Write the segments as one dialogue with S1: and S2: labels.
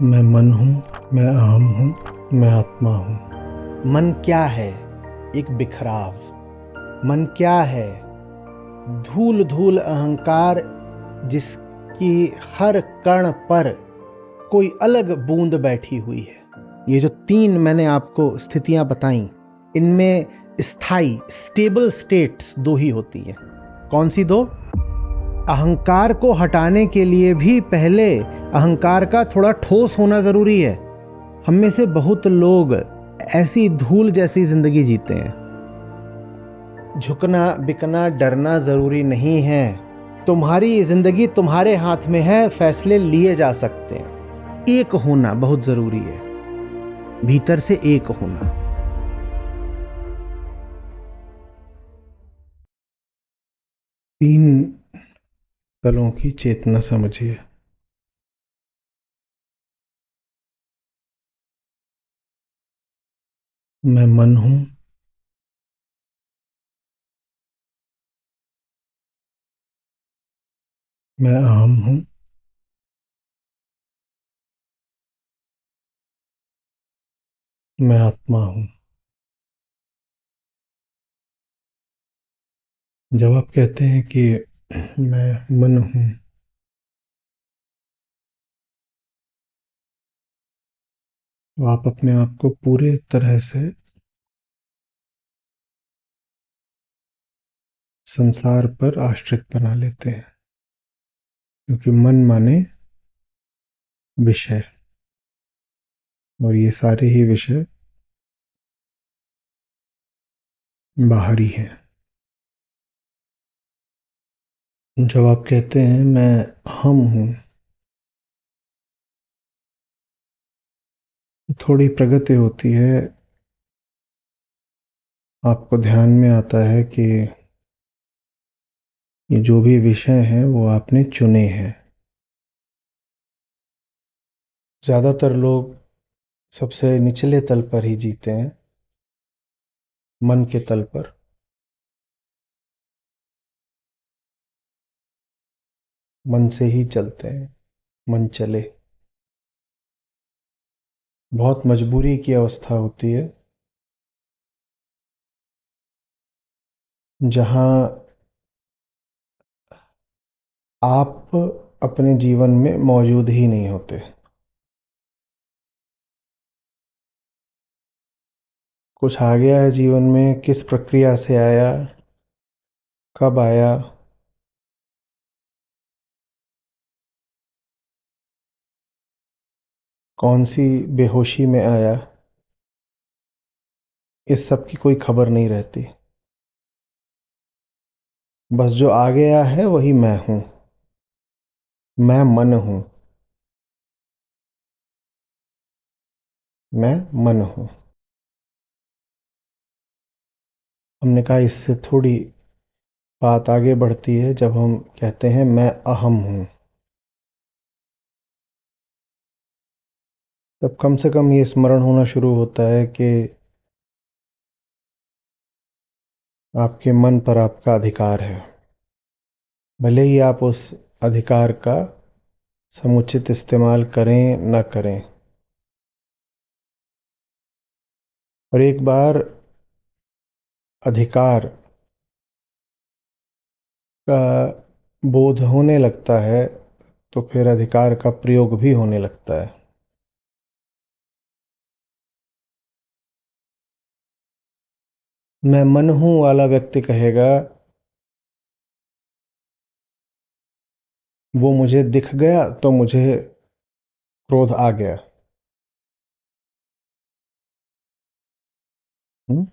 S1: मैं मन हूँ, मैं अहम हूँ, मैं आत्मा हूँ।
S2: मन क्या है? एक बिखराव। मन क्या है? धूल धूल अहंकार, जिसकी हर कण पर कोई अलग बूंद बैठी हुई है। ये जो 3 मैंने आपको स्थितियां बताई, इनमें स्थायी स्टेबल स्टेट्स 2 ही होती हैं। कौन सी 2? अहंकार को हटाने के लिए भी पहले अहंकार का थोड़ा ठोस होना जरूरी है। हम में से बहुत लोग ऐसी धूल जैसी जिंदगी जीते हैं। झुकना बिकना डरना जरूरी नहीं है। तुम्हारी जिंदगी तुम्हारे हाथ में है, फैसले लिए जा सकते हैं। एक होना बहुत जरूरी है, भीतर से एक होना।
S1: तीन तलों की चेतना समझिए। मैं मन हूँ, मैं अहम हूँ, मैं आत्मा हूँ। जब आप कहते हैं कि मैं मन हूँ, तो आप अपने आप को पूरे तरह से संसार पर आश्रित बना लेते हैं, क्योंकि मन माने विषय, और ये सारे ही विषय बाहरी हैं। जब आप कहते हैं मैं हम हूँ, थोड़ी प्रगति होती है। आपको ध्यान में आता है कि ये जो भी विषय हैं वो आपने चुने हैं। ज़्यादातर लोग सबसे निचले तल पर ही जीते हैं, मन के तल पर। मन से ही चलते हैं, मन चले। बहुत मजबूरी की अवस्था होती है जहाँ आप अपने जीवन में मौजूद ही नहीं होते। कुछ आ गया है जीवन में, किस प्रक्रिया से आया, कब आया, कौन सी बेहोशी में आया, इस सब की कोई खबर नहीं रहती। बस जो आ गया है वही मैं हूँ। मैं मन हूँ, मैं मन हूँ। हमने कहा इससे थोड़ी बात आगे बढ़ती है जब हम कहते हैं मैं अहम हूँ। तब कम से कम ये स्मरण होना शुरू होता है कि आपके मन पर आपका अधिकार है। भले ही आप उस अधिकार का समुचित इस्तेमाल करें न करें। और एक बार अधिकार का बोध होने लगता है तो फिर अधिकार का प्रयोग भी होने लगता है। मैं मन हूँ वाला व्यक्ति कहेगा वो मुझे दिख गया तो मुझे क्रोध आ गया। हुँ?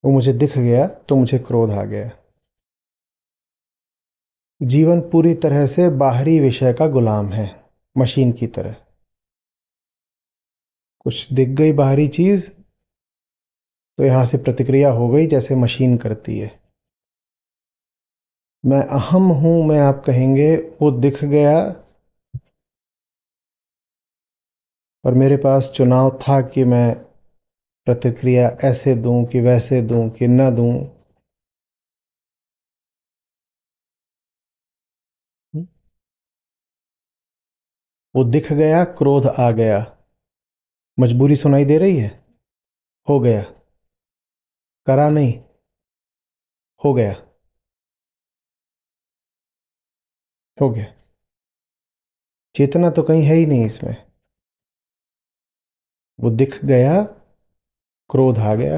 S1: वो मुझे दिख गया तो मुझे क्रोध आ गया। जीवन पूरी तरह से बाहरी विषय का गुलाम है, मशीन की तरह। कुछ दिख गई बाहरी चीज तो यहां से प्रतिक्रिया हो गई जैसे मशीन करती है। मैं अहम हूं में आप कहेंगे वो दिख गया और मेरे पास चुनाव था कि मैं प्रतिक्रिया ऐसे दूं कि वैसे दूं कि न दूं।
S2: वो दिख गया, क्रोध आ गया। मजबूरी सुनाई दे रही है? हो गया। करा नहीं, हो गया। हो गया। चेतना तो कहीं है ही नहीं इसमें। वो दिख गया, क्रोध आ गया।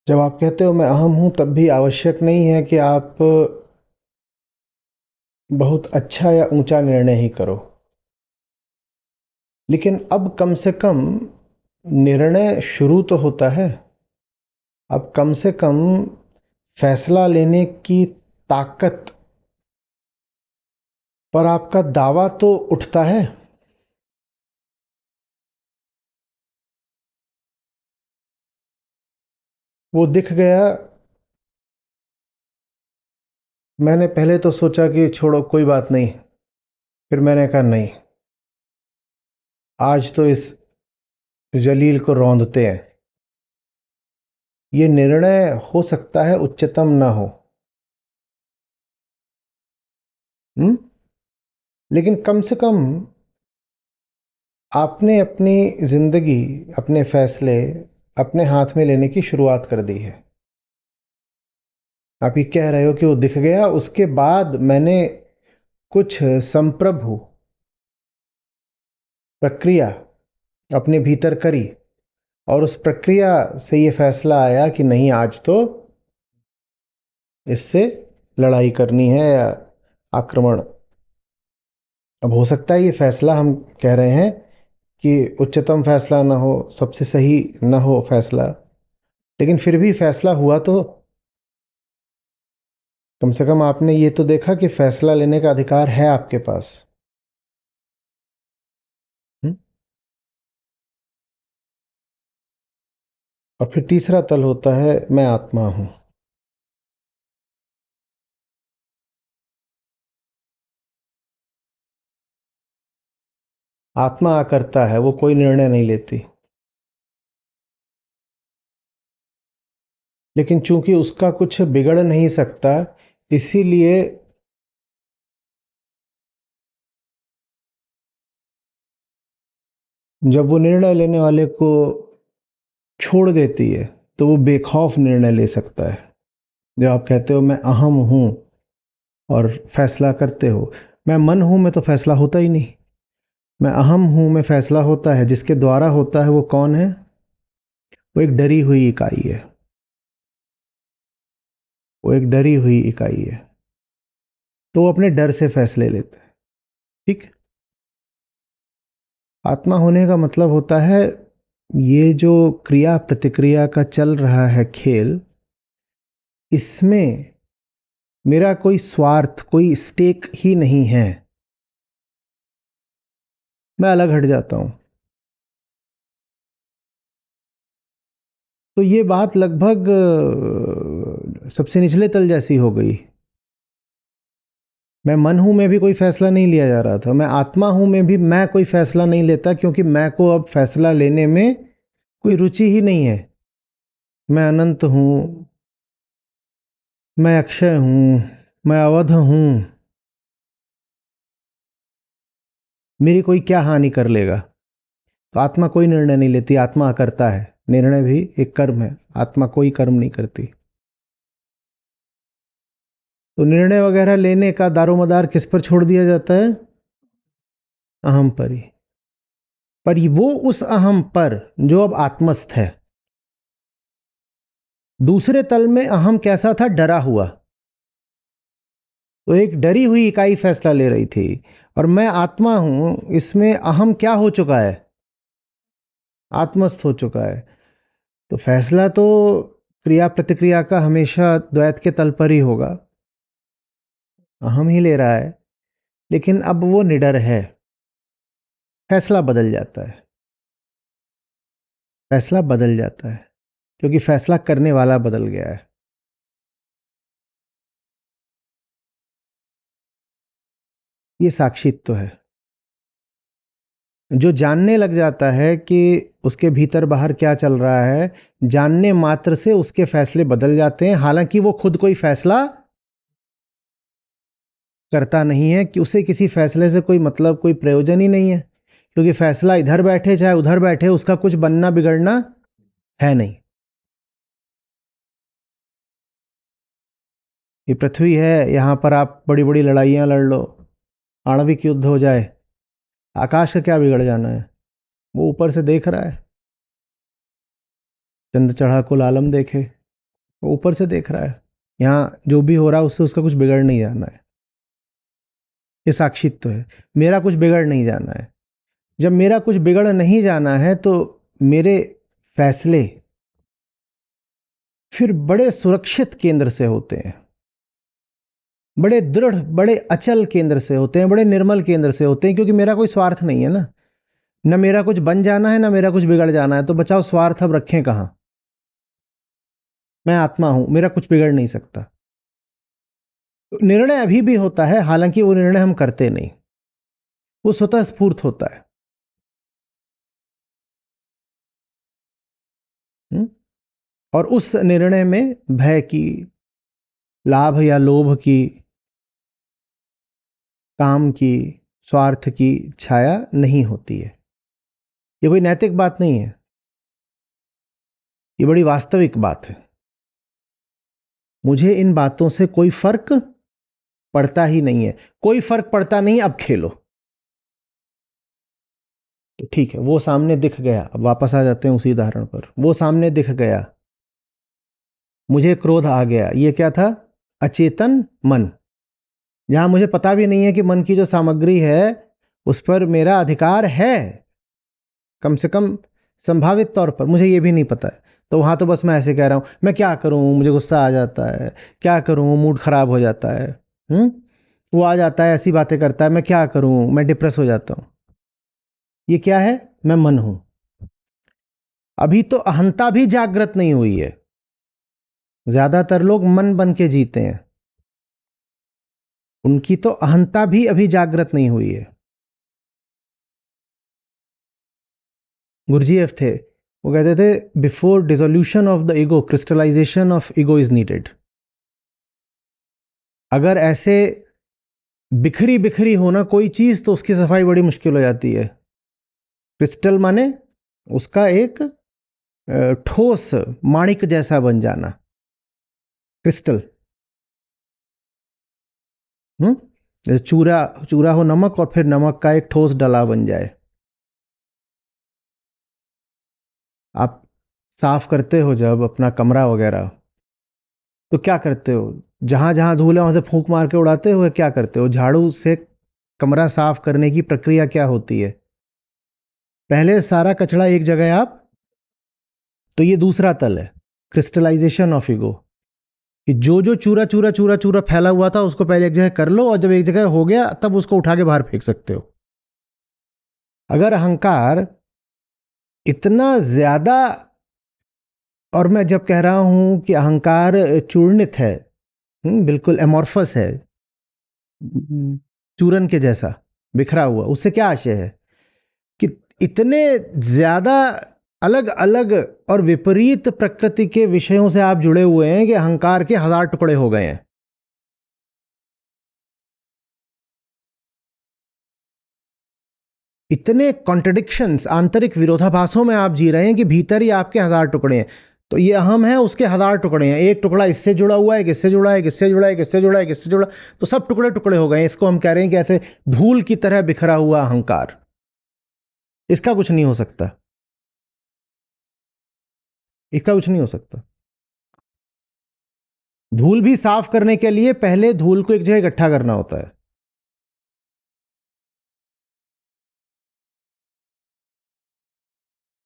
S2: जब आप कहते हो मैं अहम हूं, तब भी आवश्यक नहीं है कि आप बहुत अच्छा या ऊंचा निर्णय ही करो, लेकिन अब कम से कम निर्णय शुरू तो होता है। अब कम से कम फैसला लेने की ताकत पर आपका दावा तो उठता है। वो दिख गया। मैंने पहले तो सोचा कि छोड़ो कोई बात नहीं, फिर मैंने कहा नहीं, आज तो इस जलील को रौंदते हैं। ये निर्णय हो सकता है उच्चतम ना हो, लेकिन कम से कम आपने अपनी जिंदगी, अपने फैसले अपने हाथ में लेने की शुरुआत कर दी है। आप ये कह रहे हो कि वो दिख गया, उसके बाद मैंने कुछ संप्रभु प्रक्रिया अपने भीतर करी, और उस प्रक्रिया से ये फैसला आया कि नहीं, आज तो इससे लड़ाई करनी है या आक्रमण। अब हो सकता है ये फैसला हम कह रहे हैं कि उच्चतम फैसला ना हो, सबसे सही ना हो फैसला, लेकिन फिर भी फैसला हुआ। तो कम से कम आपने ये तो देखा कि फैसला लेने का अधिकार है आपके पास। हम्म? और फिर तीसरा तल होता है मैं आत्मा हूं। आत्मा आकर्ता है, वो कोई निर्णय नहीं लेती, लेकिन चूंकि उसका कुछ बिगड़ नहीं सकता, इसीलिए जब वो निर्णय लेने वाले को छोड़ देती है तो वो बेखौफ निर्णय ले सकता है। जब आप कहते हो मैं अहम हूं और फैसला करते हो, मैं मन हूं में तो फैसला होता ही नहीं। मैं अहम हूं में फैसला होता है। जिसके द्वारा होता है वो कौन है? वो एक डरी हुई इकाई है। वो एक डरी हुई इकाई है, तो वो अपने डर से फैसले लेता है। ठीक। आत्मा होने का मतलब होता है ये जो क्रिया प्रतिक्रिया का चल रहा है खेल, इसमें मेरा कोई स्वार्थ, कोई स्टेक ही नहीं है। मैं अलग हट जाता हूं। तो ये बात लगभग सबसे निचले तल जैसी हो गई। मैं मन हूं में भी कोई फैसला नहीं लिया जा रहा था, मैं आत्मा हूं में भी मैं कोई फैसला नहीं लेता, क्योंकि मैं को अब फैसला लेने में कोई रुचि ही नहीं है। मैं अनंत हूं, मैं अक्षय हूं, मैं अवध हूं, मेरी कोई क्या हानि कर लेगा। तो आत्मा कोई निर्णय नहीं लेती, आत्मा करता है। निर्णय भी एक कर्म है, आत्मा कोई कर्म नहीं करती। तो निर्णय वगैरह लेने का दारोमदार किस पर छोड़ दिया जाता है? अहम पर ही। पर वो उस अहम पर जो अब आत्मस्थ है। दूसरे तल में अहम कैसा था? डरा हुआ। तो एक डरी हुई इकाई फैसला ले रही थी, और मैं आत्मा हूं, इसमें अहम क्या हो चुका है? आत्मस्थ हो चुका है। तो फैसला तो क्रिया प्रतिक्रिया का हमेशा द्वैत के तल पर ही होगा, अहम ही ले रहा है। लेकिन अब वो निडर है, फैसला बदल जाता है। फैसला बदल जाता है क्योंकि फैसला करने वाला बदल गया है। ये साक्षित्व है। जो जानने लग जाता है कि उसके भीतर बाहर क्या चल रहा है, जानने मात्र से उसके फैसले बदल जाते हैं, हालांकि वो खुद कोई फैसला करता नहीं है कि उसे किसी फैसले से कोई मतलब, कोई प्रयोजन ही नहीं है, क्योंकि फैसला इधर बैठे चाहे उधर बैठे उसका कुछ बनना बिगड़ना है नहीं। ये पृथ्वी है, यहां पर आप बड़ी बड़ी लड़ाइयां लड़ लो, आणविक युद्ध हो जाए, आकाश का क्या बिगड़ जाना है? वो ऊपर से देख रहा है, चंद्र चढ़ा कुल आलम देखे, वो ऊपर से देख रहा है, यहाँ जो भी हो रहा है उससे उसका कुछ बिगड़ नहीं जाना है। ये साक्षित्व है, मेरा कुछ बिगड़ नहीं जाना है। जब मेरा कुछ बिगड़ नहीं जाना है तो मेरे फैसले फिर बड़े सुरक्षित केंद्र से होते हैं, बड़े दृढ़, बड़े अचल केंद्र से होते हैं, बड़े निर्मल केंद्र से होते हैं, क्योंकि मेरा कोई स्वार्थ नहीं है ना, न मेरा कुछ बन जाना है ना मेरा कुछ बिगड़ जाना है। तो बचाओ स्वार्थ अब रखें कहां? मैं आत्मा हूं, मेरा कुछ बिगड़ नहीं सकता। निर्णय अभी भी होता है, हालांकि वो निर्णय हम करते नहीं, वो स्वतः स्फूर्त होता है। और उस निर्णय में भय की, लाभ या लोभ की, काम की, स्वार्थ की छाया नहीं होती है। ये कोई नैतिक बात नहीं है, ये बड़ी वास्तविक बात है। मुझे इन बातों से कोई फर्क पड़ता ही नहीं है, कोई फर्क पड़ता नहीं, अब खेलो। तो ठीक है, वो सामने दिख गया, अब वापस आ जाते हैं उसी उदाहरण पर। वो सामने दिख गया, मुझे क्रोध आ गया, ये क्या था? अचेतन मन, जहां मुझे पता भी नहीं है कि मन की जो सामग्री है उस पर मेरा अधिकार है, कम से कम संभावित तौर पर मुझे ये भी नहीं पता है। तो वहां तो बस मैं ऐसे कह रहा हूं, मैं क्या करूं, मुझे गुस्सा आ जाता है, क्या करूं, मूड खराब हो जाता है, वो आ जाता है, ऐसी बातें करता है, मैं क्या करूं, मैं डिप्रेस हो जाता हूं। ये क्या है? मैं मन हूं। अभी तो अहंता भी जागृत नहीं हुई है। ज्यादातर लोग मन बन के जीते हैं, उनकी तो अहंता भी अभी जागृत नहीं हुई है। गुरुजीएफ थे, वो कहते थे, before dissolution of the ego crystallization of ego is needed. अगर ऐसे बिखरी बिखरी होना कोई चीज तो उसकी सफाई बड़ी मुश्किल हो जाती है। क्रिस्टल माने उसका एक ठोस माणिक जैसा बन जाना, क्रिस्टल। जैसे चूरा, चूरा हो नमक और फिर नमक का एक ठोस डला बन जाए। आप साफ करते हो जब अपना कमरा वगैरह, तो क्या करते हो? जहां जहां धूल है वहां से फूंक मार के उड़ाते हो, क्या करते हो? झाड़ू से कमरा साफ करने की प्रक्रिया क्या होती है? पहले सारा कचरा एक जगह आप, तो ये दूसरा तल है, क्रिस्टलाइजेशन ऑफ ईगो, कि जो जो चूरा चूरा चूरा चूरा फैला हुआ था उसको पहले एक जगह कर लो, और जब एक जगह हो गया तब उसको उठा के बाहर फेंक सकते हो। अगर अहंकार इतना ज्यादा, और मैं जब कह रहा हूं कि अहंकार चूर्णित है, बिल्कुल एमॉर्फस है, चूरन के जैसा बिखरा हुआ, उससे क्या आशय है? कि इतने ज्यादा अलग अलग और विपरीत प्रकृति के विषयों से आप जुड़े हुए हैं कि अहंकार के 1000 टुकड़े हो गए हैं। इतने कॉन्ट्रडिक्शंस, आंतरिक विरोधाभासों में आप जी रहे हैं कि भीतर ही आपके 1000 टुकड़े हैं। तो ये अहम है, उसके 1000 टुकड़े हैं, एक टुकड़ा इससे जुड़ा हुआ है, किससे जुड़ा है, किससे जुड़ा है, किससे जुड़ा है, किससे जुड़ा, तो सब टुकड़े टुकड़े हो गए। इसको हम कह रहे हैं कि ऐसे धूल की तरह बिखरा हुआ अहंकार, इसका कुछ नहीं हो सकता, इसका कुछ नहीं हो सकता। धूल भी साफ करने के लिए पहले धूल को एक जगह इकट्ठा करना होता है।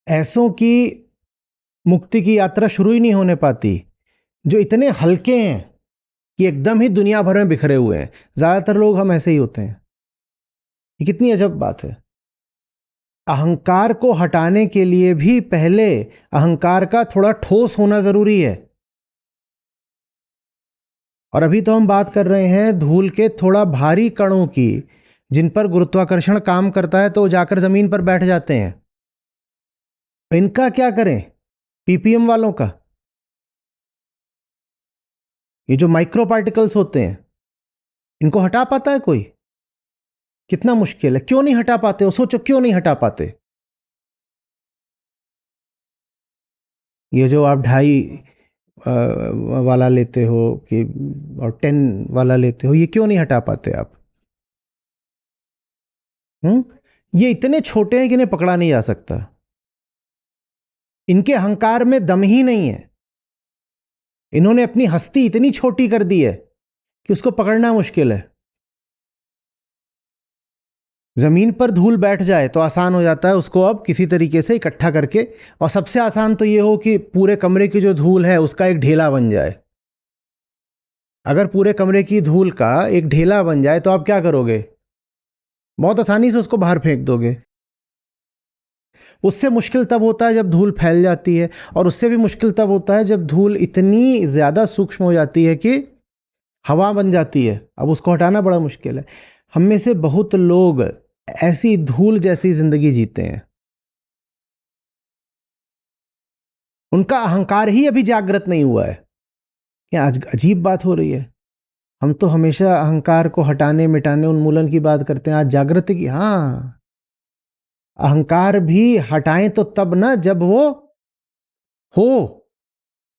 S2: ऐसों की मुक्ति की यात्रा शुरू ही नहीं होने पाती जो इतने हल्के हैं कि एकदम ही दुनिया भर में बिखरे हुए हैं। ज्यादातर लोग हम ऐसे ही होते हैं। ये कितनी अजब बात है। अहंकार को हटाने के लिए भी पहले अहंकार का थोड़ा ठोस होना जरूरी है। और अभी तो हम बात कर रहे हैं धूल के थोड़ा भारी कणों की, जिन पर गुरुत्वाकर्षण काम करता है तो वो जाकर जमीन पर बैठ जाते हैं। इनका क्या करें? पीपीएम वालों का, ये जो माइक्रो पार्टिकल्स होते हैं, इनको हटा पाता है कोई? कितना मुश्किल है। क्यों नहीं हटा पाते हो? सोचो, क्यों नहीं हटा पाते? ये जो आप 2.5 वाला लेते हो कि और 10 वाला लेते हो, ये क्यों नहीं हटा पाते आप? ये इतने छोटे हैं कि इन्हें पकड़ा नहीं जा सकता। इनके अहंकार में दम ही नहीं है। इन्होंने अपनी हस्ती इतनी छोटी कर दी है कि उसको पकड़ना मुश्किल है। जमीन पर धूल बैठ जाए तो आसान हो जाता है उसको अब किसी तरीके से इकट्ठा करके, और सबसे आसान तो ये हो कि पूरे कमरे की जो धूल है उसका एक ढेला बन जाए। अगर पूरे कमरे की धूल का एक ढेला बन जाए तो आप क्या करोगे? बहुत आसानी से उसको बाहर फेंक दोगे। उससे मुश्किल तब होता है जब धूल फैल जाती है, और उससे भी मुश्किल तब होता है जब धूल इतनी ज़्यादा सूक्ष्म हो जाती है कि हवा बन जाती है। अब उसको हटाना बड़ा मुश्किल है। हम में से बहुत लोग ऐसी धूल जैसी जिंदगी जीते हैं। उनका अहंकार ही अभी जागृत नहीं हुआ है। क्या आज अजीब बात हो रही है। हम तो हमेशा अहंकार को हटाने, मिटाने, उन्मूलन की बात करते हैं। आज जागृति की। हाँ, अहंकार भी हटाएं तो तब ना जब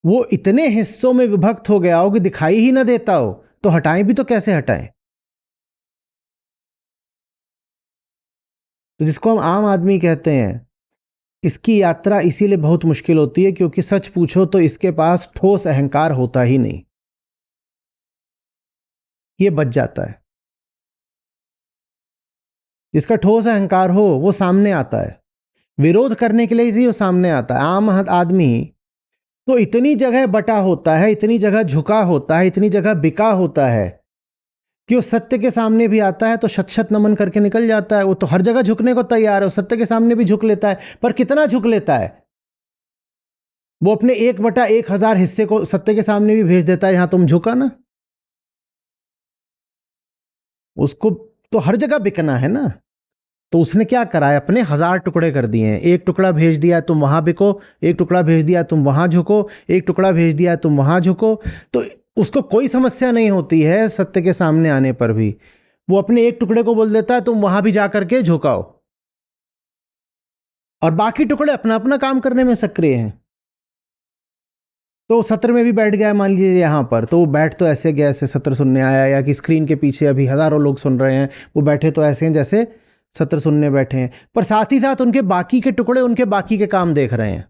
S2: वो इतने हिस्सों में विभक्त हो गया हो कि दिखाई ही ना देता हो, तो हटाएं भी तो कैसे हटाएं? तो जिसको हम आम आदमी कहते हैं, इसकी यात्रा इसीलिए बहुत मुश्किल होती है क्योंकि सच पूछो तो इसके पास ठोस अहंकार होता ही नहीं। ये बच जाता है। जिसका ठोस अहंकार हो वो सामने आता है। विरोध करने के लिए ही वो सामने आता है। आम आदमी तो इतनी जगह बटा होता है, इतनी जगह झुका होता है, इतनी जगह बिका होता है कि वो सत्य के सामने भी आता है तो शत शत नमन करके निकल जाता है। वो तो हर जगह झुकने को तैयार है, वो सत्य के सामने भी झुक लेता है। पर कितना झुक लेता है? वो अपने 1/1000 हिस्से को सत्य के सामने भी भेज देता है, यहां तुम झुका ना। उसको तो हर जगह बिकना है ना। तो उसने क्या करा है? अपने 1000 टुकड़े कर दिए हैं। एक टुकड़ा भेज दिया तुम वहां बिको, एक टुकड़ा भेज दिया तुम वहां झुको, एक टुकड़ा भेज दिया तुम वहां झुको। तो उसको कोई समस्या नहीं होती है सत्य के सामने आने पर भी। वो अपने एक टुकड़े को बोल देता है तुम वहां भी जा करके झुकाओ, और बाकी टुकड़े अपना अपना काम करने में सक्रिय हैं। तो सत्र में भी बैठ गया मान लीजिए यहां पर, तो वो बैठ तो ऐसे गया ऐसे सत्र सुनने आया, या कि स्क्रीन के पीछे अभी हजारों लोग सुन रहे हैं, वो बैठे तो ऐसे हैं जैसे सत्र सुनने बैठे हैं, पर साथ ही साथ उनके बाकी के टुकड़े उनके बाकी के काम देख रहे हैं।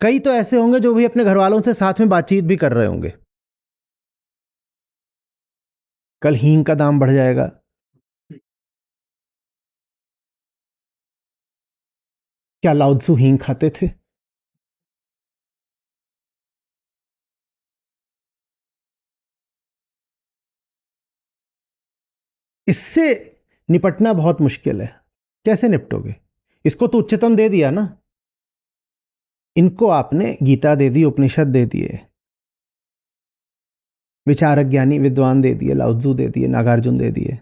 S2: कई तो ऐसे होंगे जो भी अपने घर वालों से साथ में बातचीत भी कर रहे होंगे। कल हींग का दाम बढ़ जाएगा, क्या लाओ त्सु हींग खाते थे? इससे निपटना बहुत मुश्किल है। कैसे निपटोगे? इसको तो उच्चतम दे दिया ना। इनको आपने गीता दे दी, उपनिषद दे दिए, विचारक ज्ञानी विद्वान दे दिए, लाओ त्सु दे दिए, नागार्जुन दे दिए।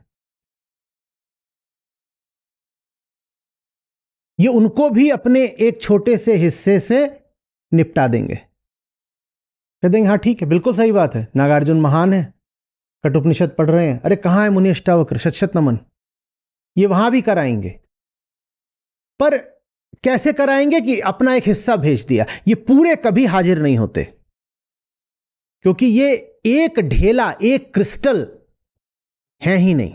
S2: ये उनको भी अपने एक छोटे से हिस्से से निपटा देंगे। कह देंगे हाँ ठीक है, बिल्कुल सही बात है, नागार्जुन महान है, कठोपनिषद पढ़ रहे हैं, अरे कहाँ है मुनि अष्टावक्र, शत शत नमन। ये वहां भी कराएंगे, पर कैसे कराएंगे कि अपना एक हिस्सा भेज दिया। ये पूरे कभी हाजिर नहीं होते, क्योंकि ये एक ढेला, एक क्रिस्टल है ही नहीं।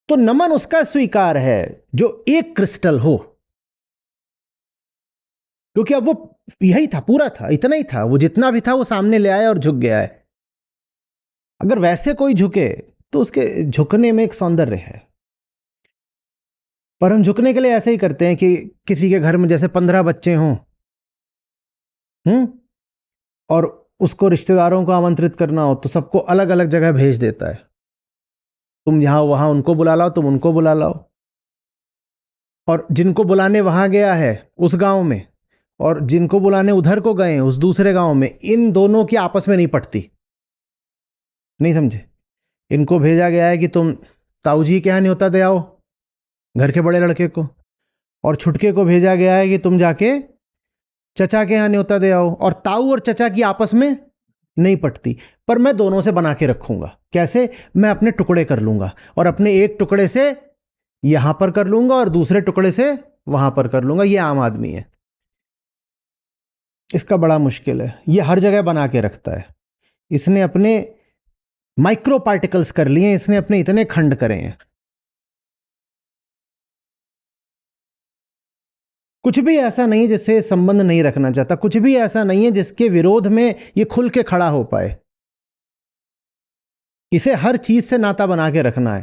S2: तो नमन उसका स्वीकार है जो एक क्रिस्टल हो, क्योंकि अब वो यही था, पूरा था, इतना ही था, वो जितना भी था वो सामने ले आया और झुक गया है। अगर वैसे कोई झुके तो उसके झुकने में एक सौंदर्य है। पर हम झुकने के लिए ऐसे ही करते हैं कि किसी के घर में जैसे 15 बच्चे हों, और उसको रिश्तेदारों को आमंत्रित करना हो तो सबको अलग अलग जगह भेज देता है। तुम जहां वहां उनको बुला लाओ, तुम उनको बुला लाओ, और जिनको बुलाने वहां गया है उस गांव में, और जिनको बुलाने उधर को गए उस दूसरे गांव में, इन दोनों की आपस में नहीं पटती। नहीं समझे? इनको भेजा गया है कि तुम ताऊ जी के यहां न्योता दे आओ, घर के बड़े लड़के को, और छुटके को भेजा गया है कि तुम जाके चचा के यहां न्योता दे आओ, और ताऊ और चचा की आपस में नहीं पटती, पर मैं दोनों से बना के रखूंगा। कैसे? मैं अपने टुकड़े कर लूंगा और अपने एक टुकड़े से यहां पर कर लूंगा और दूसरे टुकड़े से वहां पर कर लूंगा। ये आम आदमी है, इसका बड़ा मुश्किल है। ये हर जगह बना के रखता है। इसने अपने माइक्रो पार्टिकल्स कर लिए, इसने अपने इतने खंड करे हैं। कुछ भी ऐसा नहीं है जिससे संबंध नहीं रखना चाहता, कुछ भी ऐसा नहीं है जिसके विरोध में ये खुल के खड़ा हो पाए। इसे हर चीज से नाता बना के रखना है।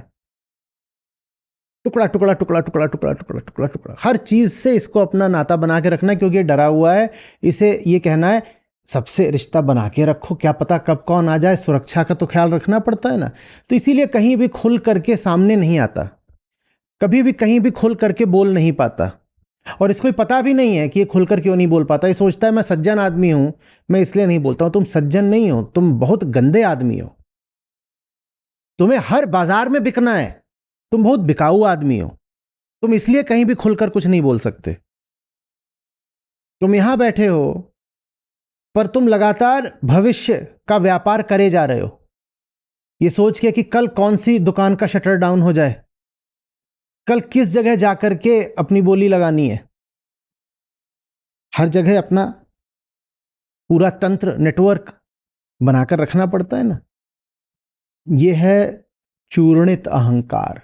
S2: टुकड़ा टुकड़ा टुकड़ा टुकड़ा टुकड़ा टुकड़ा टुकड़ा टुकड़ा, हर चीज से इसको अपना नाता बना के रखना है, क्योंकि ये डरा हुआ है। इसे ये कहना है सबसे रिश्ता बना के रखो, क्या पता कब कौन आ जाए, सुरक्षा का तो ख्याल रखना पड़ता है ना। तो इसीलिए कहीं भी खुल करके सामने नहीं आता, कभी भी कहीं भी खुल करके बोल नहीं पाता। और इसको पता भी नहीं है कि ये खुलकर क्यों नहीं बोल पाता। ये सोचता है मैं सज्जन आदमी हूं, मैं इसलिए नहीं बोलता हूं। तुम सज्जन नहीं हो, तुम बहुत गंदे आदमी हो। तुम्हें हर बाजार में बिकना है, तुम बहुत बिकाऊ आदमी हो। तुम इसलिए कहीं भी खुलकर कुछ नहीं बोल सकते। तुम यहां बैठे हो, पर तुम लगातार भविष्य का व्यापार करे जा रहे हो, ये सोच के कि कल कौन सी दुकान का शटर डाउन हो जाए, कल किस जगह जाकर के अपनी बोली लगानी है। हर जगह अपना पूरा तंत्र, नेटवर्क बनाकर रखना पड़ता है ना। यह है चूर्णित अहंकार।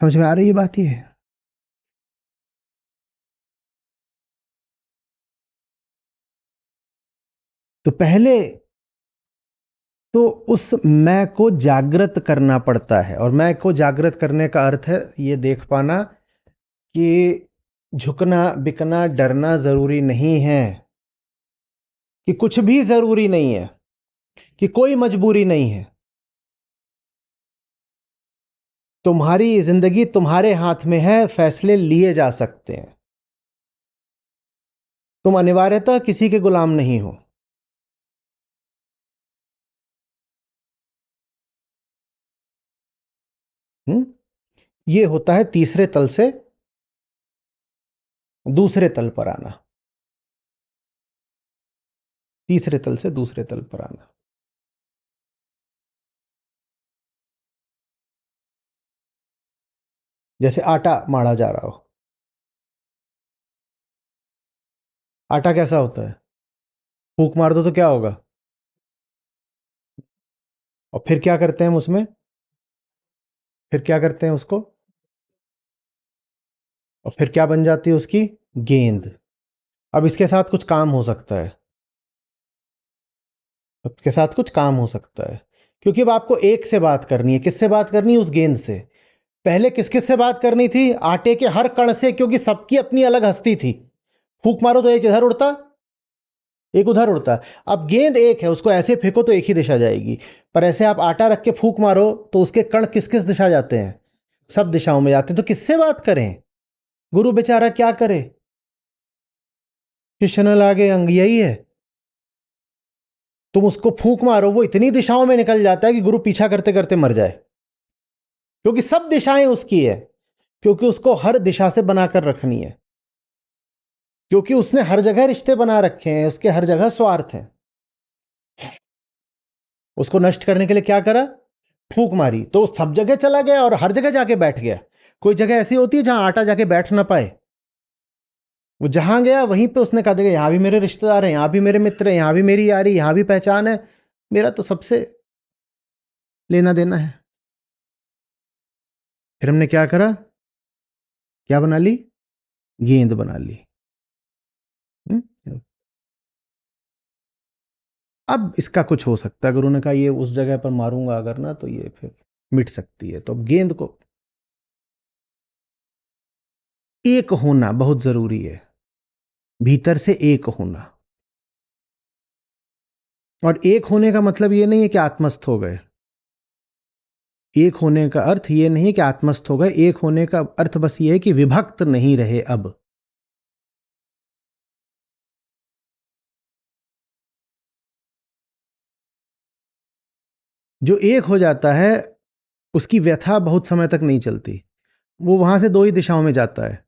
S2: समझ में आ रही है बात? ये तो पहले तो उस मैं को जागृत करना पड़ता है। और मैं को जागृत करने का अर्थ है ये देख पाना कि झुकना, बिकना, डरना जरूरी नहीं है, कि कुछ भी जरूरी नहीं है, कि कोई मजबूरी नहीं है। तुम्हारी जिंदगी तुम्हारे हाथ में है, फैसले लिए जा सकते हैं। तुम अनिवार्यतः किसी के गुलाम नहीं हो। ये होता है तीसरे तल से दूसरे तल पर आना, तीसरे तल से दूसरे तल पर आना। जैसे आटा माड़ा जा रहा हो। आटा कैसा होता है? फूंक मार दो तो क्या होगा? और फिर क्या करते हैं हम उसमें? फिर क्या करते हैं उसको? और फिर क्या बन जाती है उसकी? गेंद। अब इसके साथ कुछ काम हो सकता है, इसके साथ कुछ काम हो सकता है, क्योंकि अब आपको एक से बात करनी है। किससे बात करनी है? उस गेंद से। पहले किस किस से बात करनी थी? आटे के हर कण से, क्योंकि सबकी अपनी अलग हस्ती थी। फूंक मारो तो एक इधर उड़ता, एक उधर उड़ता। अब गेंद एक है, उसको ऐसे फेंको तो एक ही दिशा जाएगी, पर ऐसे आप आटा रख के फूंक मारो तो उसके कण किस किस दिशा जाते हैं? सब दिशाओं में जाते हैं। तो किससे बात करें? गुरु बेचारा क्या करे? शिष्य न लागे अंग, यही है। तुम उसको फूंक मारो, वो इतनी दिशाओं में निकल जाता है कि गुरु पीछा करते करते मर जाए, क्योंकि सब दिशाएं उसकी है, क्योंकि उसको हर दिशा से बनाकर रखनी है, क्योंकि उसने हर जगह रिश्ते बना रखे हैं, उसके हर जगह स्वार्थ है। उसको नष्ट करने के लिए क्या करा? फूंक मारी, तो सब जगह चला गया और हर जगह जाके बैठ गया। कोई जगह ऐसी होती है जहां आटा जाके बैठ ना पाए। वो जहां गया वहीं पे उसने कहा देगा यहां भी मेरे रिश्तेदार हैं, यहां भी मेरे मित्र हैं, यहां भी मेरी यारी, यहां भी पहचान है, मेरा तो सबसे लेना देना है। फिर हमने क्या करा? क्या बना ली? गेंद बना ली। अब इसका कुछ हो सकता है, अगर उन्होंने कहा ये उस जगह पर मारूंगा अगर ना, तो ये फिर मिट सकती है। तो अब गेंद को एक होना बहुत जरूरी है, भीतर से एक होना। और एक होने का मतलब ये नहीं है कि आत्मस्थ हो गए। एक होने का अर्थ ये नहीं है कि आत्मस्थ हो गए। एक होने का अर्थ बस ये है कि विभक्त नहीं रहे। अब जो एक हो जाता है उसकी व्यथा बहुत समय तक नहीं चलती। वो वहां से दो ही दिशाओं में जाता है,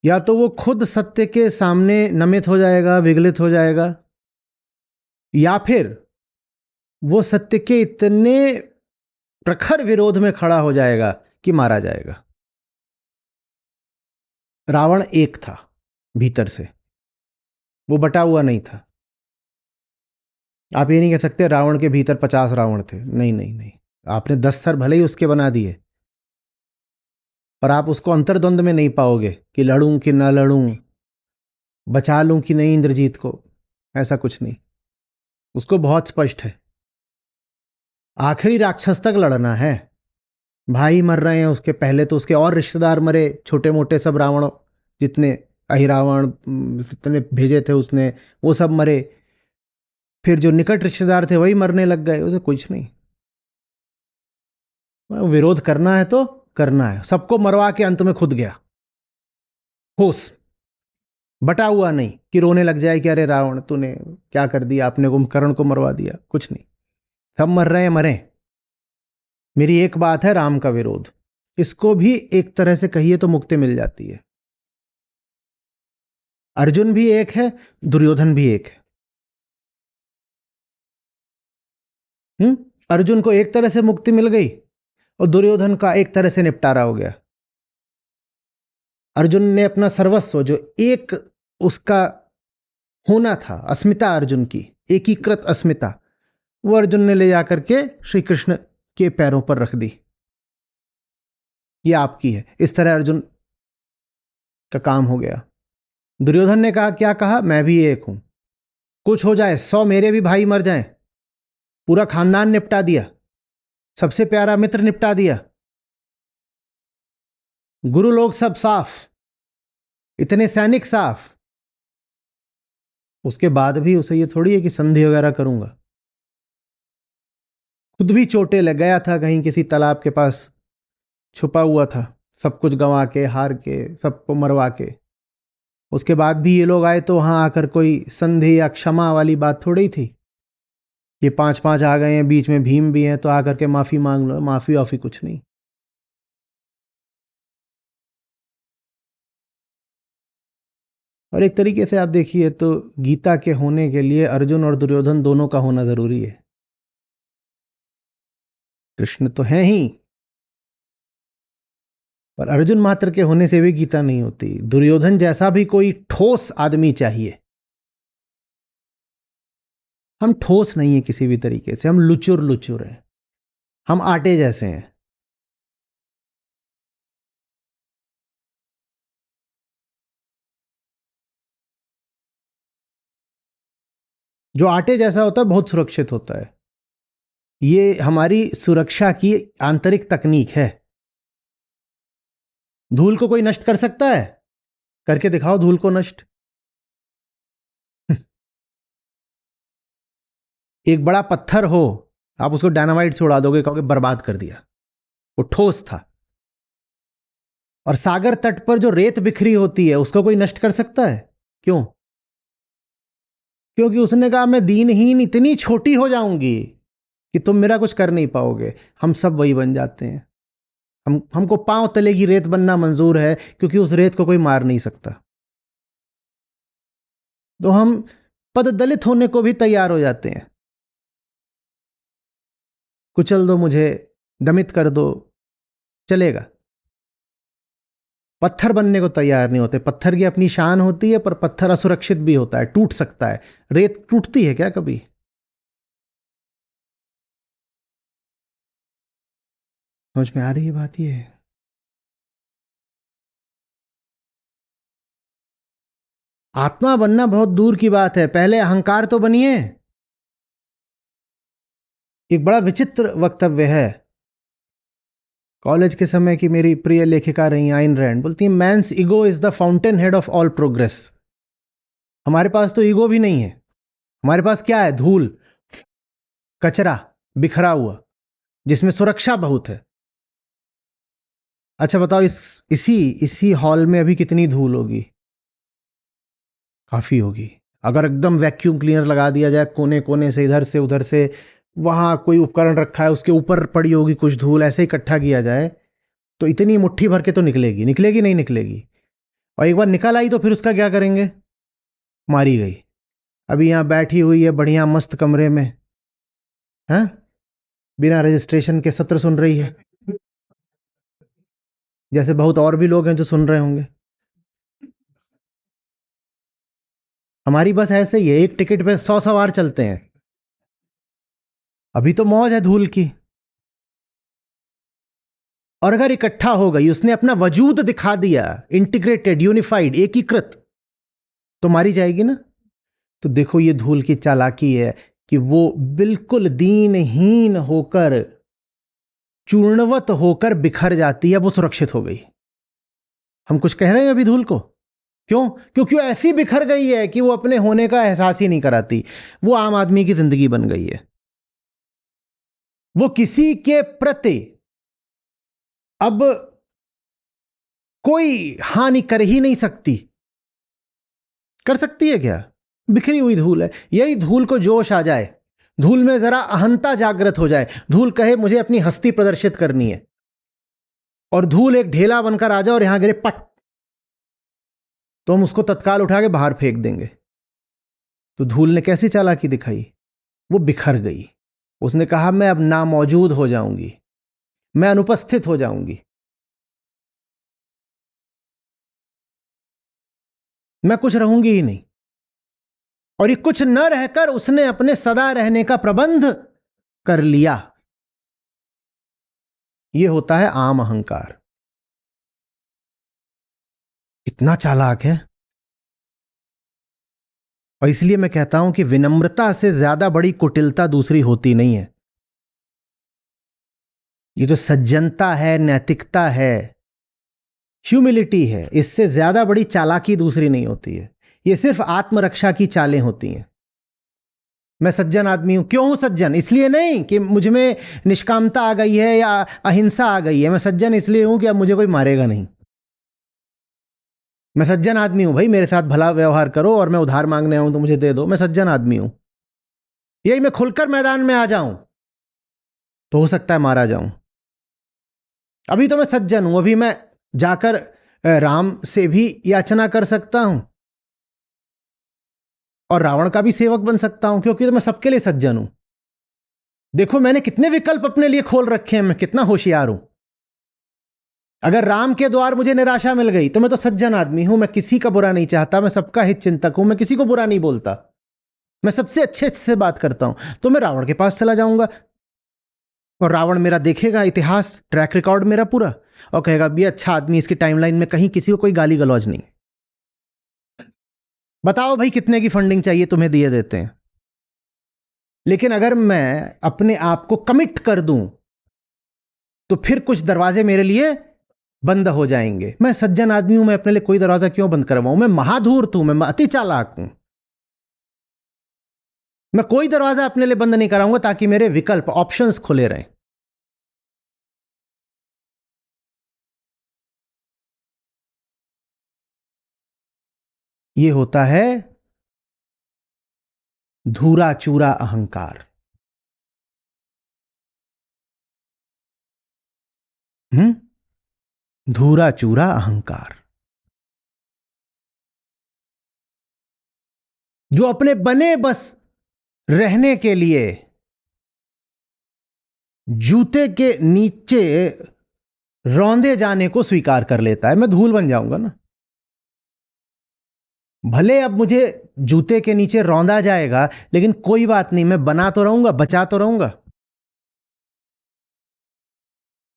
S2: या तो वो खुद सत्य के सामने नमित हो जाएगा, विगलित हो जाएगा, या फिर वो सत्य के इतने प्रखर विरोध में खड़ा हो जाएगा कि मारा जाएगा। रावण एक था भीतर से, वो बटा हुआ नहीं था। आप ये नहीं कह सकते रावण के भीतर 50 रावण थे। नहीं नहीं नहीं, आपने 10 सर भले ही उसके बना दिए, पर आप उसको अंतर्द्वंद में नहीं पाओगे कि लड़ूं कि ना लड़ूं, बचा लूं कि नहीं इंद्रजीत को। ऐसा कुछ नहीं, उसको बहुत स्पष्ट है आखिरी राक्षस तक लड़ना है। भाई मर रहे हैं उसके, पहले तो उसके और रिश्तेदार मरे, छोटे मोटे सब रावण, जितने अहिरावण जितने भेजे थे उसने, वो सब मरे। फिर जो निकट रिश्तेदार थे वही मरने लग गए, उसे कुछ नहीं। विरोध करना है तो करना है। सबको मरवा के अंत में खुद गया होश, बटा हुआ नहीं कि रोने लग जाए कि अरे रावण तूने क्या कर दिया, आपने कुंभकर्ण को मरवा दिया। कुछ नहीं, सब मर रहे हैं, मरें। मेरी एक बात है राम का विरोध, इसको भी एक तरह से कहिए तो मुक्ति मिल जाती है। अर्जुन भी एक है, दुर्योधन भी एक है। अर्जुन को एक तरह से मुक्ति मिल गई और दुर्योधन का एक तरह से निपटारा हो गया। अर्जुन ने अपना सर्वस्व, जो एक उसका होना था, अस्मिता अर्जुन की एकीकृत अस्मिता, वो अर्जुन ने ले जाकर के श्री कृष्ण के पैरों पर रख दी, ये आपकी है। इस तरह अर्जुन का काम हो गया। दुर्योधन ने कहा, क्या कहा, मैं भी एक हूं, कुछ हो जाए 100 मेरे भी भाई मर जाएं, पूरा खानदान निपटा दिया, सबसे प्यारा मित्र निपटा दिया, गुरु लोग सब साफ, इतने सैनिक साफ। उसके बाद भी उसे ये थोड़ी है कि संधि वगैरह करूंगा। खुद भी चोटें लग गया था, कहीं किसी तालाब के पास छुपा हुआ था, सब कुछ गंवा के, हार के, सबको मरवा के। उसके बाद भी ये लोग आए तो वहां आकर कोई संधि या क्षमा वाली बात थोड़ी थी। ये 5-5 आ गए हैं, बीच में भीम भी हैं, तो आकर के माफी मांग लो। माफी वाफी कुछ नहीं। और एक तरीके से आप देखिए तो गीता के होने के लिए अर्जुन और दुर्योधन दोनों का होना जरूरी है। कृष्ण तो है ही, पर अर्जुन मात्र के होने से भी गीता नहीं होती। दुर्योधन जैसा भी कोई ठोस आदमी चाहिए। हम ठोस नहीं है किसी भी तरीके से, हम लुचुर लुचुर हैं, हम आटे जैसे हैं। जो आटे जैसा होता है बहुत सुरक्षित होता है। ये हमारी सुरक्षा की आंतरिक तकनीक है। धूल को कोई नष्ट कर सकता है? करके दिखाओ धूल को नष्ट। एक बड़ा पत्थर हो, आप उसको डायनामाइट से उड़ा दोगे, कहोगे बर्बाद कर दिया। वो ठोस था। और सागर तट पर जो रेत बिखरी होती है उसको कोई नष्ट कर सकता है? क्यों? क्योंकि उसने कहा मैं दीनहीन इतनी छोटी हो जाऊंगी कि तुम मेरा कुछ कर नहीं पाओगे। हम सब वही बन जाते हैं। हमको पांव तले की रेत बनना मंजूर है, क्योंकि उस रेत को कोई मार नहीं सकता। तो हम पद दलित होने को भी तैयार हो जाते हैं। कुचल दो मुझे, दमित कर दो, चलेगा। पत्थर बनने को तैयार नहीं होते। पत्थर की अपनी शान होती है, पर पत्थर असुरक्षित भी होता है, टूट सकता है। रेत टूटती है क्या कभी? समझ में आ रही है बात? ये है आत्मा बनना बहुत दूर की बात है, पहले अहंकार तो बनिए। एक बड़ा विचित्र वक्तव्य है कॉलेज के समय की, मेरी प्रिय लेखिका रही आइन रैंड, बोलती है man's ego is the fountainhead of all progress. हमारे पास तो ईगो भी नहीं है। हमारे पास क्या है? धूल, कचरा बिखरा हुआ, जिसमें सुरक्षा बहुत है। अच्छा बताओ, इसी हॉल में अभी कितनी धूल होगी? काफी होगी। अगर एकदम वैक्यूम क्लीनर लगा दिया जाए कोने कोने से, इधर से उधर से, वहां कोई उपकरण रखा है उसके ऊपर पड़ी होगी कुछ धूल, ऐसे इकट्ठा किया जाए तो इतनी मुट्ठी भर के तो निकलेगी। निकलेगी नहीं निकलेगी? और एक बार निकल आई तो फिर उसका क्या करेंगे? मारी गई। अभी यहां बैठी हुई है बढ़िया मस्त कमरे में, हैं, बिना रजिस्ट्रेशन के सत्र सुन रही है, जैसे बहुत और भी लोग हैं जो सुन रहे होंगे। हमारी बस ऐसे ही है, एक टिकट पे 100 सवार चलते हैं। अभी तो मौज है धूल की। और अगर इकट्ठा हो गई, उसने अपना वजूद दिखा दिया, इंटीग्रेटेड, यूनिफाइड, एकीकृत, तो मारी जाएगी ना। तो देखो ये धूल की चालाकी है कि वो बिल्कुल दीनहीन होकर, चूर्णवत होकर बिखर जाती है। वो सुरक्षित हो गई। हम कुछ कह रहे हैं अभी धूल को? क्यों? क्योंकि वो ऐसी बिखर गई है कि वो अपने होने का एहसास ही नहीं कराती। वो आम आदमी की जिंदगी बन गई है। वो किसी के प्रति अब कोई हानि कर ही नहीं सकती। कर सकती है क्या? बिखरी हुई धूल है। यही धूल को जोश आ जाए, धूल में जरा अहंता जागृत हो जाए, धूल कहे मुझे अपनी हस्ती प्रदर्शित करनी है, और धूल एक ढेला बनकर आ जाए और यहां गिरे पट, तो हम उसको तत्काल उठा के बाहर फेंक देंगे। तो धूल ने कैसी चालाकी दिखाई? वो बिखर गई। उसने कहा मैं अब नामौजूद हो जाऊंगी, मैं अनुपस्थित हो जाऊंगी, मैं कुछ रहूंगी ही नहीं। और ये कुछ न रहकर उसने अपने सदा रहने का प्रबंध कर लिया। ये होता है आम अहंकार। इतना चालाक है। और इसलिए मैं कहता हूं कि विनम्रता से ज्यादा बड़ी कुटिलता दूसरी होती नहीं है। ये जो सज्जनता है, नैतिकता है, ह्यूमिलिटी है, इससे ज्यादा बड़ी चालाकी दूसरी नहीं होती है। ये सिर्फ आत्मरक्षा की चालें होती हैं। मैं सज्जन आदमी हूं। क्यों हूं सज्जन? इसलिए नहीं कि मुझ में निष्कामता आ गई है या अहिंसा आ गई है। मैं सज्जन इसलिए हूं कि अब मुझे कोई मारेगा नहीं। मैं सज्जन आदमी हूं भाई, मेरे साथ भला व्यवहार करो, और मैं उधार मांगने आऊं तो मुझे दे दो। मैं सज्जन आदमी हूं। यही मैं खुलकर मैदान में आ जाऊं तो हो सकता है मारा जाऊं। अभी तो मैं सज्जन हूं, अभी मैं जाकर राम से भी याचना कर सकता हूं और रावण का भी सेवक बन सकता हूं, क्योंकि तो मैं सबके लिए सज्जन हूं। देखो मैंने कितने विकल्प अपने लिए खोल रखे हैं, मैं कितना होशियार हूं। अगर राम के द्वार मुझे निराशा मिल गई तो मैं तो सज्जन आदमी हूं, मैं किसी का बुरा नहीं चाहता, मैं सबका हित चिंतक हूं, मैं किसी को बुरा नहीं बोलता, मैं सबसे अच्छे से बात करता हूं। तो मैं रावण के पास चला जाऊंगा और रावण मेरा देखेगा इतिहास, ट्रैक रिकॉर्ड मेरा पूरा, और कहेगा भी अच्छा आदमी, इसकी टाइमलाइन में कहीं किसी को कोई गाली गलौज नहीं। बताओ भाई कितने की फंडिंग चाहिए, तुम्हें दिए देते हैं। लेकिन अगर मैं अपने आप को कमिट कर दूं तो फिर कुछ दरवाजे मेरे लिए बंद हो जाएंगे। मैं सज्जन आदमी हूं, मैं अपने लिए कोई दरवाजा क्यों बंद करवाऊं? मैं महाधूर्त हूं, मैं अति चालाक हूं। मैं कोई दरवाजा अपने लिए बंद नहीं कराऊंगा ताकि मेरे विकल्प, ऑप्शंस खुले रहें। यह होता है धूरा चूरा अहंकार। धूरा चूरा अहंकार जो अपने बने बस रहने के लिए जूते के नीचे रौंदे जाने को स्वीकार कर लेता है। मैं धूल बन जाऊंगा ना, भले अब मुझे जूते के नीचे रौंदा जाएगा, लेकिन कोई बात नहीं, मैं बना तो रहूंगा, बचा तो रहूंगा।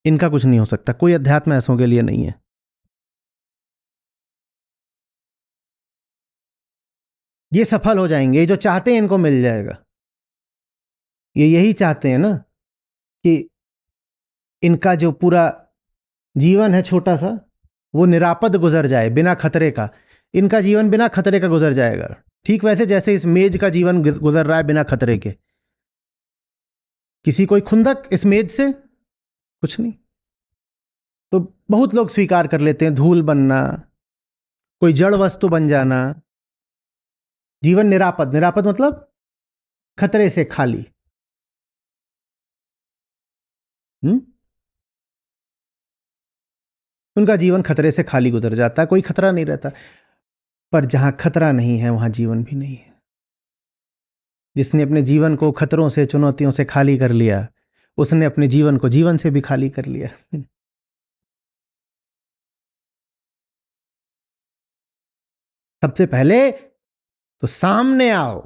S2: इनका कुछ नहीं हो सकता। कोई अध्यात्म ऐसों के लिए नहीं है। ये सफल हो जाएंगे, जो चाहते हैं इनको मिल जाएगा। ये यही चाहते हैं ना कि इनका जो पूरा जीवन है छोटा सा, वो निरापद गुजर जाए, बिना खतरे का। इनका जीवन बिना खतरे का गुजर जाएगा, ठीक वैसे जैसे इस मेज का जीवन गुजर रहा है बिना खतरे के। किसी कोई खुंदक इस मेज से कुछ नहीं। तो बहुत लोग स्वीकार कर लेते हैं धूल बनना, कोई जड़ वस्तु बन जाना। जीवन निरापद, निरापद मतलब खतरे से खाली। उनका जीवन खतरे से खाली गुजर जाता है, कोई खतरा नहीं रहता। पर जहां खतरा नहीं है वहां जीवन भी नहीं है। जिसने अपने जीवन को खतरों से, चुनौतियों से खाली कर लिया, उसने अपने जीवन को जीवन से भी खाली कर लिया। सबसे पहले तो सामने आओ,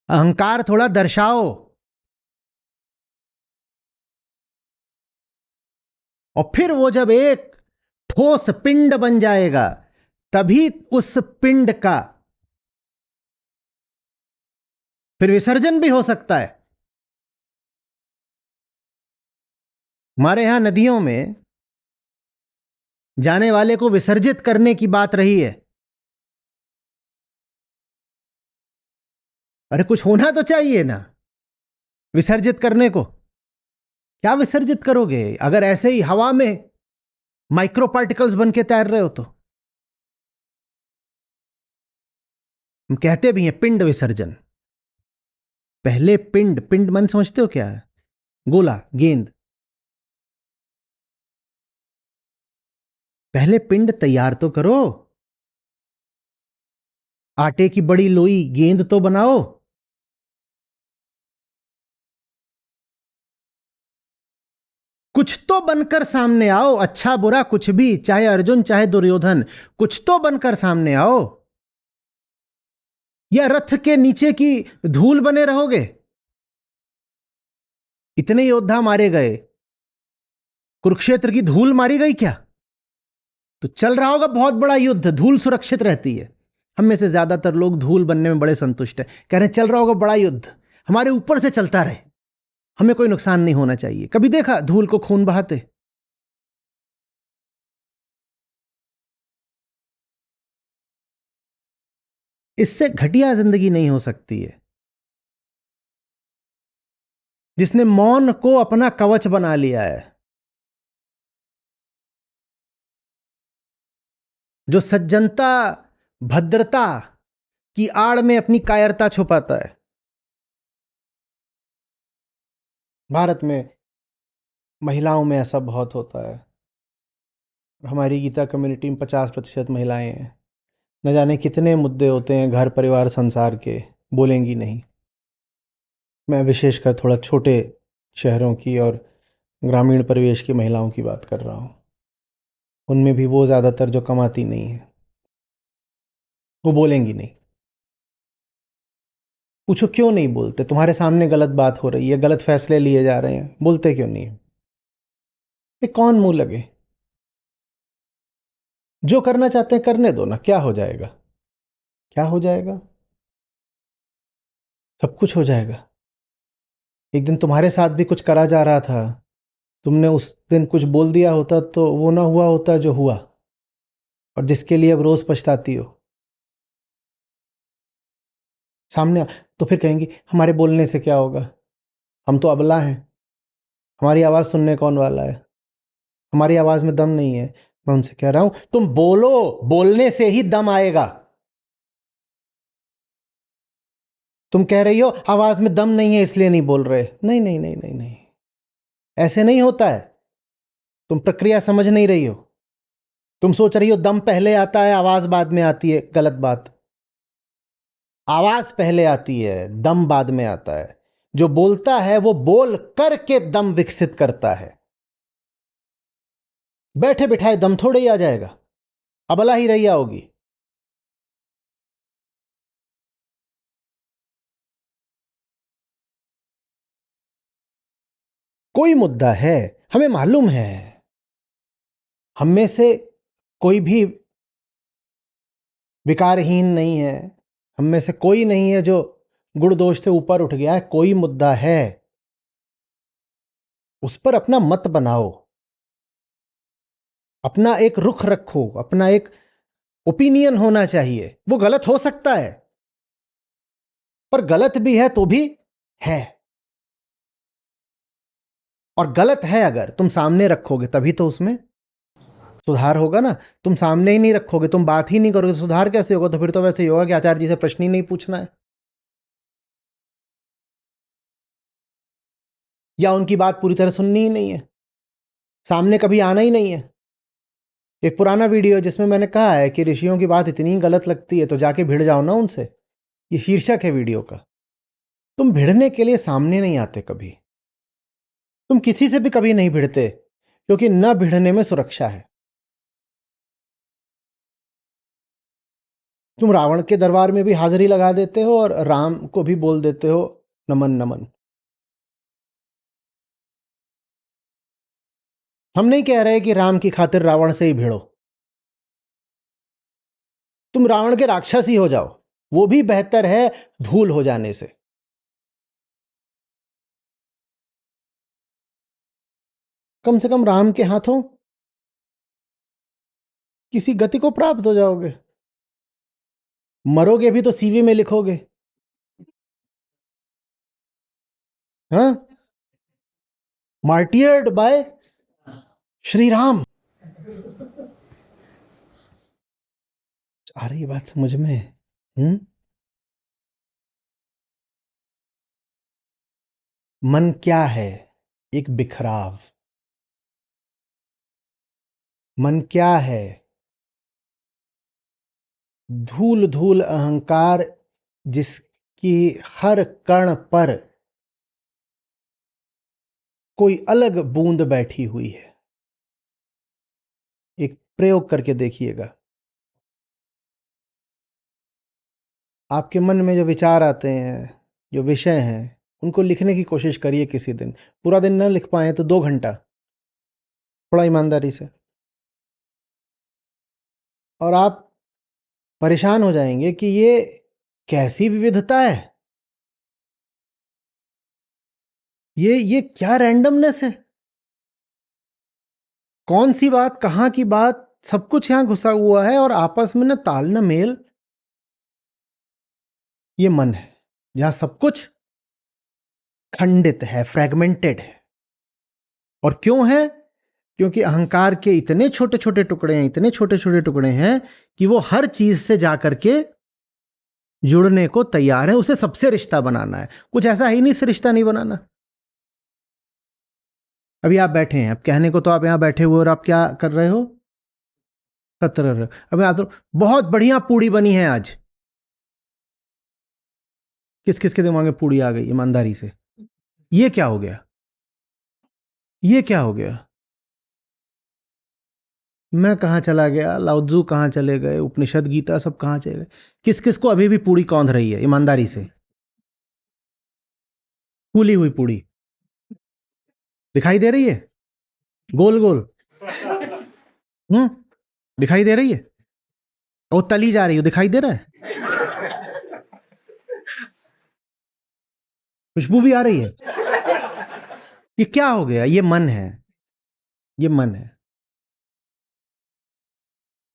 S2: अहंकार थोड़ा दर्शाओ, और फिर वो जब एक ठोस पिंड बन जाएगा, तभी उस पिंड का फिर विसर्जन भी हो सकता है। हमारे यहां नदियों में जाने वाले को विसर्जित करने की बात रही है। अरे कुछ होना तो चाहिए ना विसर्जित करने को। क्या विसर्जित करोगे अगर ऐसे ही हवा में माइक्रो पार्टिकल्स बन के तैर रहे हो तो? हम कहते भी हैं पिंड विसर्जन। पहले पिंड, पिंड मन समझते हो क्या है? गोला, गेंद। पहले पिंड तैयार तो करो, आटे की बड़ी लोई गेंद तो बनाओ। कुछ तो बनकर सामने आओ, अच्छा बुरा कुछ भी, चाहे अर्जुन चाहे दुर्योधन, कुछ तो बनकर सामने आओ। या रथ के नीचे की धूल बने रहोगे? इतने योद्धा मारे गए, कुरुक्षेत्र की धूल मारी गई क्या? तो चल रहा होगा बहुत बड़ा युद्ध, धूल सुरक्षित रहती है। हम में से ज्यादातर लोग धूल बनने में बड़े संतुष्ट हैं, कह रहे हैं चल रहा होगा बड़ा युद्ध, हमारे ऊपर से चलता रहे, हमें कोई नुकसान नहीं होना चाहिए। कभी देखा धूल को खून बहाते? इससे घटिया जिंदगी नहीं हो सकती है। जिसने मौन को अपना कवच बना लिया है, जो सज्जनता, भद्रता की आड़ में अपनी कायरता छुपाता है। भारत में महिलाओं में ऐसा बहुत होता है। हमारी गीता कम्युनिटी में 50% महिलाएं हैं। न जाने कितने मुद्दे होते हैं घर परिवार संसार के, बोलेंगी नहीं। मैं विशेषकर थोड़ा छोटे शहरों की और ग्रामीण परिवेश की महिलाओं की बात कर रहा हूँ। उनमें भी वो ज़्यादातर जो कमाती नहीं है, वो बोलेंगी नहीं। पूछो क्यों नहीं बोलते? तुम्हारे सामने गलत बात हो रही है, गलत फैसले लिए जा रहे हैं, बोलते क्यों नहीं? ये कौन मुंह लगे? जो करना चाहते हैं करने दो ना, क्या हो जाएगा? क्या हो जाएगा? सब कुछ हो जाएगा। एक दिन तुम्हारे साथ भी कुछ करा जा रहा था, तुमने उस दिन कुछ बोल दिया होता तो वो ना हुआ होता जो हुआ, और जिसके लिए अब रोज पछताती हो। सामने तो फिर कहेंगी हमारे बोलने से क्या होगा, हम तो अबला हैं, हमारी आवाज सुनने कौन वाला है, हमारी आवाज में दम नहीं है। मैं उनसे कह रहा हूं तुम बोलो, बोलने से ही दम आएगा। तुम कह रही हो आवाज में दम नहीं है इसलिए नहीं बोल रहे। नहीं नहीं नहीं नहीं नहीं, ऐसे नहीं होता है। तुम प्रक्रिया समझ नहीं रही हो। तुम सोच रही हो दम पहले आता है आवाज बाद में आती है। गलत बात। आवाज पहले आती है, दम बाद में आता है। जो बोलता है वो बोल करके दम विकसित करता है। बैठे बिठाए दम थोड़े ही आ जाएगा, अबला ही रही होगी। कोई मुद्दा है, हमें मालूम है, हम में से कोई भी विकारहीन नहीं है, हम में से कोई नहीं है जो गुण दोष से ऊपर उठ गया है। कोई मुद्दा है, उस पर अपना मत बनाओ, अपना एक रुख रखो, अपना एक ओपिनियन होना चाहिए। वो गलत हो सकता है, पर गलत भी है तो भी है। और गलत है अगर तुम सामने रखोगे तभी तो उसमें सुधार होगा ना। तुम सामने ही नहीं रखोगे, तुम बात ही नहीं करोगे तो सुधार कैसे होगा? तो फिर तो वैसे ही होगा कि आचार्य जी से प्रश्न ही नहीं पूछना है, या उनकी बात पूरी तरह सुननी ही नहीं है। सामने कभी आना ही नहीं है। एक पुराना वीडियो है जिसमें मैंने कहा है कि ऋषियों की बात इतनी गलत लगती है तो जाके भिड़ जाओ ना उनसे। ये शीर्षक है वीडियो का। तुम भिड़ने के लिए सामने नहीं आते कभी, तुम किसी से भी कभी नहीं भिड़ते, क्योंकि न भिड़ने में सुरक्षा है। तुम रावण के दरबार में भी हाजिरी लगा देते हो और राम को भी बोल देते हो नमन नमन। हम नहीं कह रहे कि राम की खातिर रावण से ही भिड़ो, तुम रावण के राक्षस ही हो जाओ, वो भी बेहतर है धूल हो जाने से। कम से कम राम के हाथों किसी गति को प्राप्त हो जाओगे। मरोगे भी तो सीवी में लिखोगे, हाँ, मार्टियर्ड बाय श्री राम। आ रही बात समझ में? मन क्या है? एक बिखराव। मन क्या है? धूल धूल अहंकार जिसकी हर कण पर कोई अलग बूंद बैठी हुई है। एक प्रयोग करके देखिएगा। आपके मन में जो विचार आते हैं, जो विषय हैं, उनको लिखने की कोशिश करिए किसी दिन। पूरा दिन न लिख पाए तो 2 घंटा, थोड़ा ईमानदारी से। और आप परेशान हो जाएंगे कि ये कैसी विविधता है, ये क्या रैंडमनेस है। कौन सी बात, कहां की बात, सब कुछ यहां घुसा हुआ है और आपस में न ताल न मेल। ये मन है जहां सब कुछ खंडित है, फ्रैगमेंटेड है। और क्यों है? क्योंकि अहंकार के इतने छोटे छोटे टुकड़े हैं, इतने छोटे छोटे टुकड़े हैं कि वो हर चीज से जाकर के जुड़ने को तैयार है। उसे सबसे रिश्ता बनाना है, कुछ ऐसा ही नहीं से रिश्ता नहीं बनाना। अभी आप बैठे हैं, अब कहने को तो आप यहां बैठे हुए और आप क्या कर रहे हो? कतर रहे हो। अभी आप तो बहुत बढ़िया पूड़ी बनी है आज। किस किस के दिमाग में पूड़ी आ गई? ईमानदारी से, ये क्या हो गया? ये क्या हो गया? मैं कहाँ चला गया, लाउत्जू कहाँ चले गए, उपनिषद गीता सब कहाँ चले गए? किस किस को अभी भी पूड़ी कौंध रही है? ईमानदारी से, फूली हुई पूड़ी दिखाई दे रही है? गोल गोल, दिखाई दे रही है? वो तली जा रही है, दिखाई दे रहा है? खुशबू भी आ रही है? ये क्या हो गया? ये मन है, ये मन है।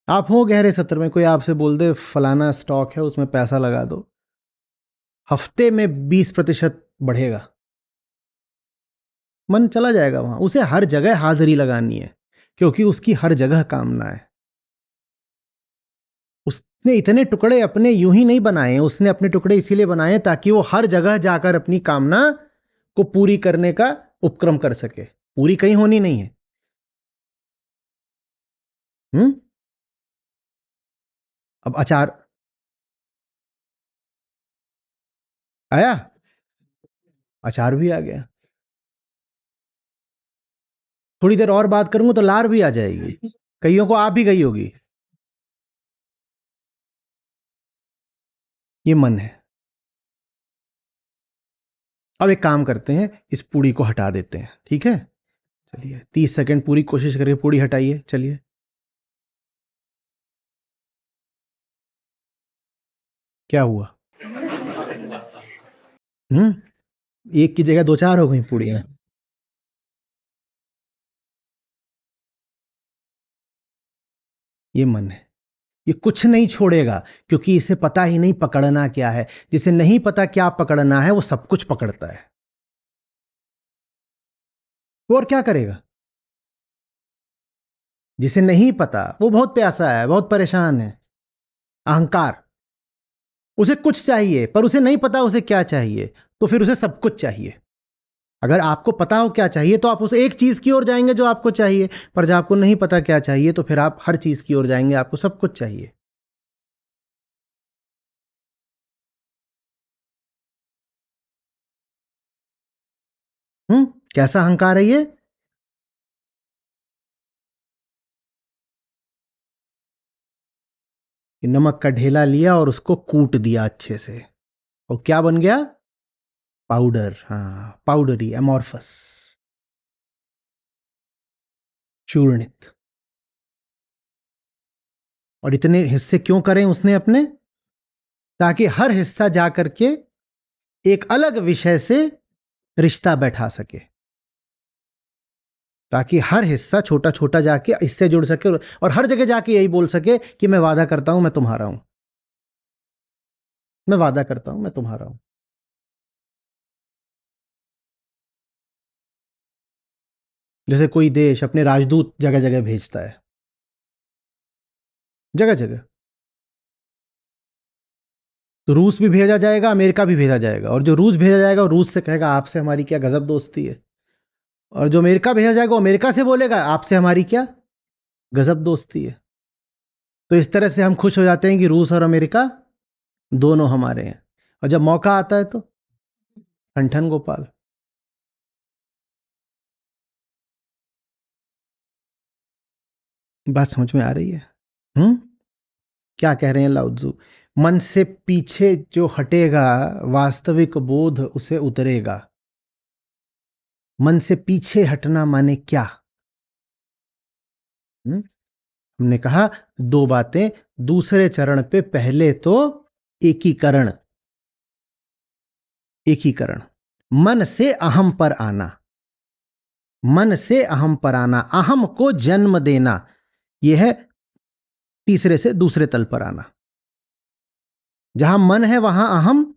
S2: आप हो गहरे सत्र में, कोई आपसे बोल दे फलाना स्टॉक है उसमें पैसा लगा दो, हफ्ते में 20% बढ़ेगा, मन चला जाएगा वहां। उसे हर जगह हाजिरी लगानी है, क्योंकि उसकी हर जगह कामना है। उसने इतने टुकड़े अपने यूं ही नहीं बनाए, उसने अपने टुकड़े इसीलिए बनाए ताकि वो हर जगह जाकर अपनी कामना को पूरी करने का उपक्रम कर सके। पूरी कहीं होनी नहीं है। अब अचार आया, अचार भी आ गया। थोड़ी देर और बात करूंगा तो लार भी आ जाएगी, कईयों को आ भी गई होगी। ये मन है। अब एक काम करते हैं, इस पूड़ी को हटा देते हैं, ठीक है? चलिए 30 सेकंड पूरी कोशिश करके पूड़ी हटाइए। चलिए, क्या हुआ? एक की जगह 2-4 हो गई पूड़ियां। ये मन है, ये कुछ नहीं छोड़ेगा, क्योंकि इसे पता ही नहीं पकड़ना क्या है। जिसे नहीं पता क्या पकड़ना है वो सब कुछ पकड़ता है। वो और क्या करेगा? जिसे नहीं पता वो बहुत प्यासा है, बहुत परेशान है। अहंकार, उसे कुछ चाहिए पर उसे नहीं पता उसे क्या चाहिए, तो फिर उसे सब कुछ चाहिए। अगर आपको पता हो क्या चाहिए तो आप उस एक चीज की ओर जाएंगे जो आपको चाहिए, पर जब आपको नहीं पता क्या चाहिए तो फिर आप हर चीज की ओर जाएंगे, आपको सब कुछ चाहिए। कैसा अहंकार है ये? कि नमक का ढेला लिया और उसको कूट दिया अच्छे से, और क्या बन गया? पाउडर। हाँ, पाउडरी, एमॉर्फस, चूर्णित। और इतने हिस्से क्यों करें उसने अपने? ताकि हर हिस्सा जाकर के एक अलग विषय से रिश्ता बैठा सके, ताकि हर हिस्सा छोटा छोटा जाके इससे जुड़ सके और हर जगह जाके यही बोल सके कि मैं वादा करता हूं मैं तुम्हारा हूं, मैं वादा करता हूं मैं तुम्हारा हूं। जैसे कोई देश अपने राजदूत जगह जगह भेजता है, जगह जगह। तो रूस भी भेजा जाएगा, अमेरिका भी भेजा जाएगा, और जो रूस भेजा जाएगा वो रूस से कहेगा आपसे हमारी क्या गजब दोस्ती है, और जो अमेरिका भेजा जाएगा वो अमेरिका से बोलेगा आपसे हमारी क्या गजब दोस्ती है। तो इस तरह से हम खुश हो जाते हैं कि रूस और अमेरिका दोनों हमारे हैं, और जब मौका आता है तो ठन ठन गोपाल। बात समझ में आ रही है? हम्म। क्या कह रहे हैं लाउत्जू? मन से पीछे जो हटेगा वास्तविक बोध उसे उतरेगा। मन से पीछे हटना माने क्या? हमने कहा दो बातें दूसरे चरण पे। पहले तो एकीकरण, एकीकरण, मन से अहम पर आना, मन से अहम पर आना, अहम को जन्म देना, यह है तीसरे से दूसरे तल पर आना। जहां मन है वहां अहम।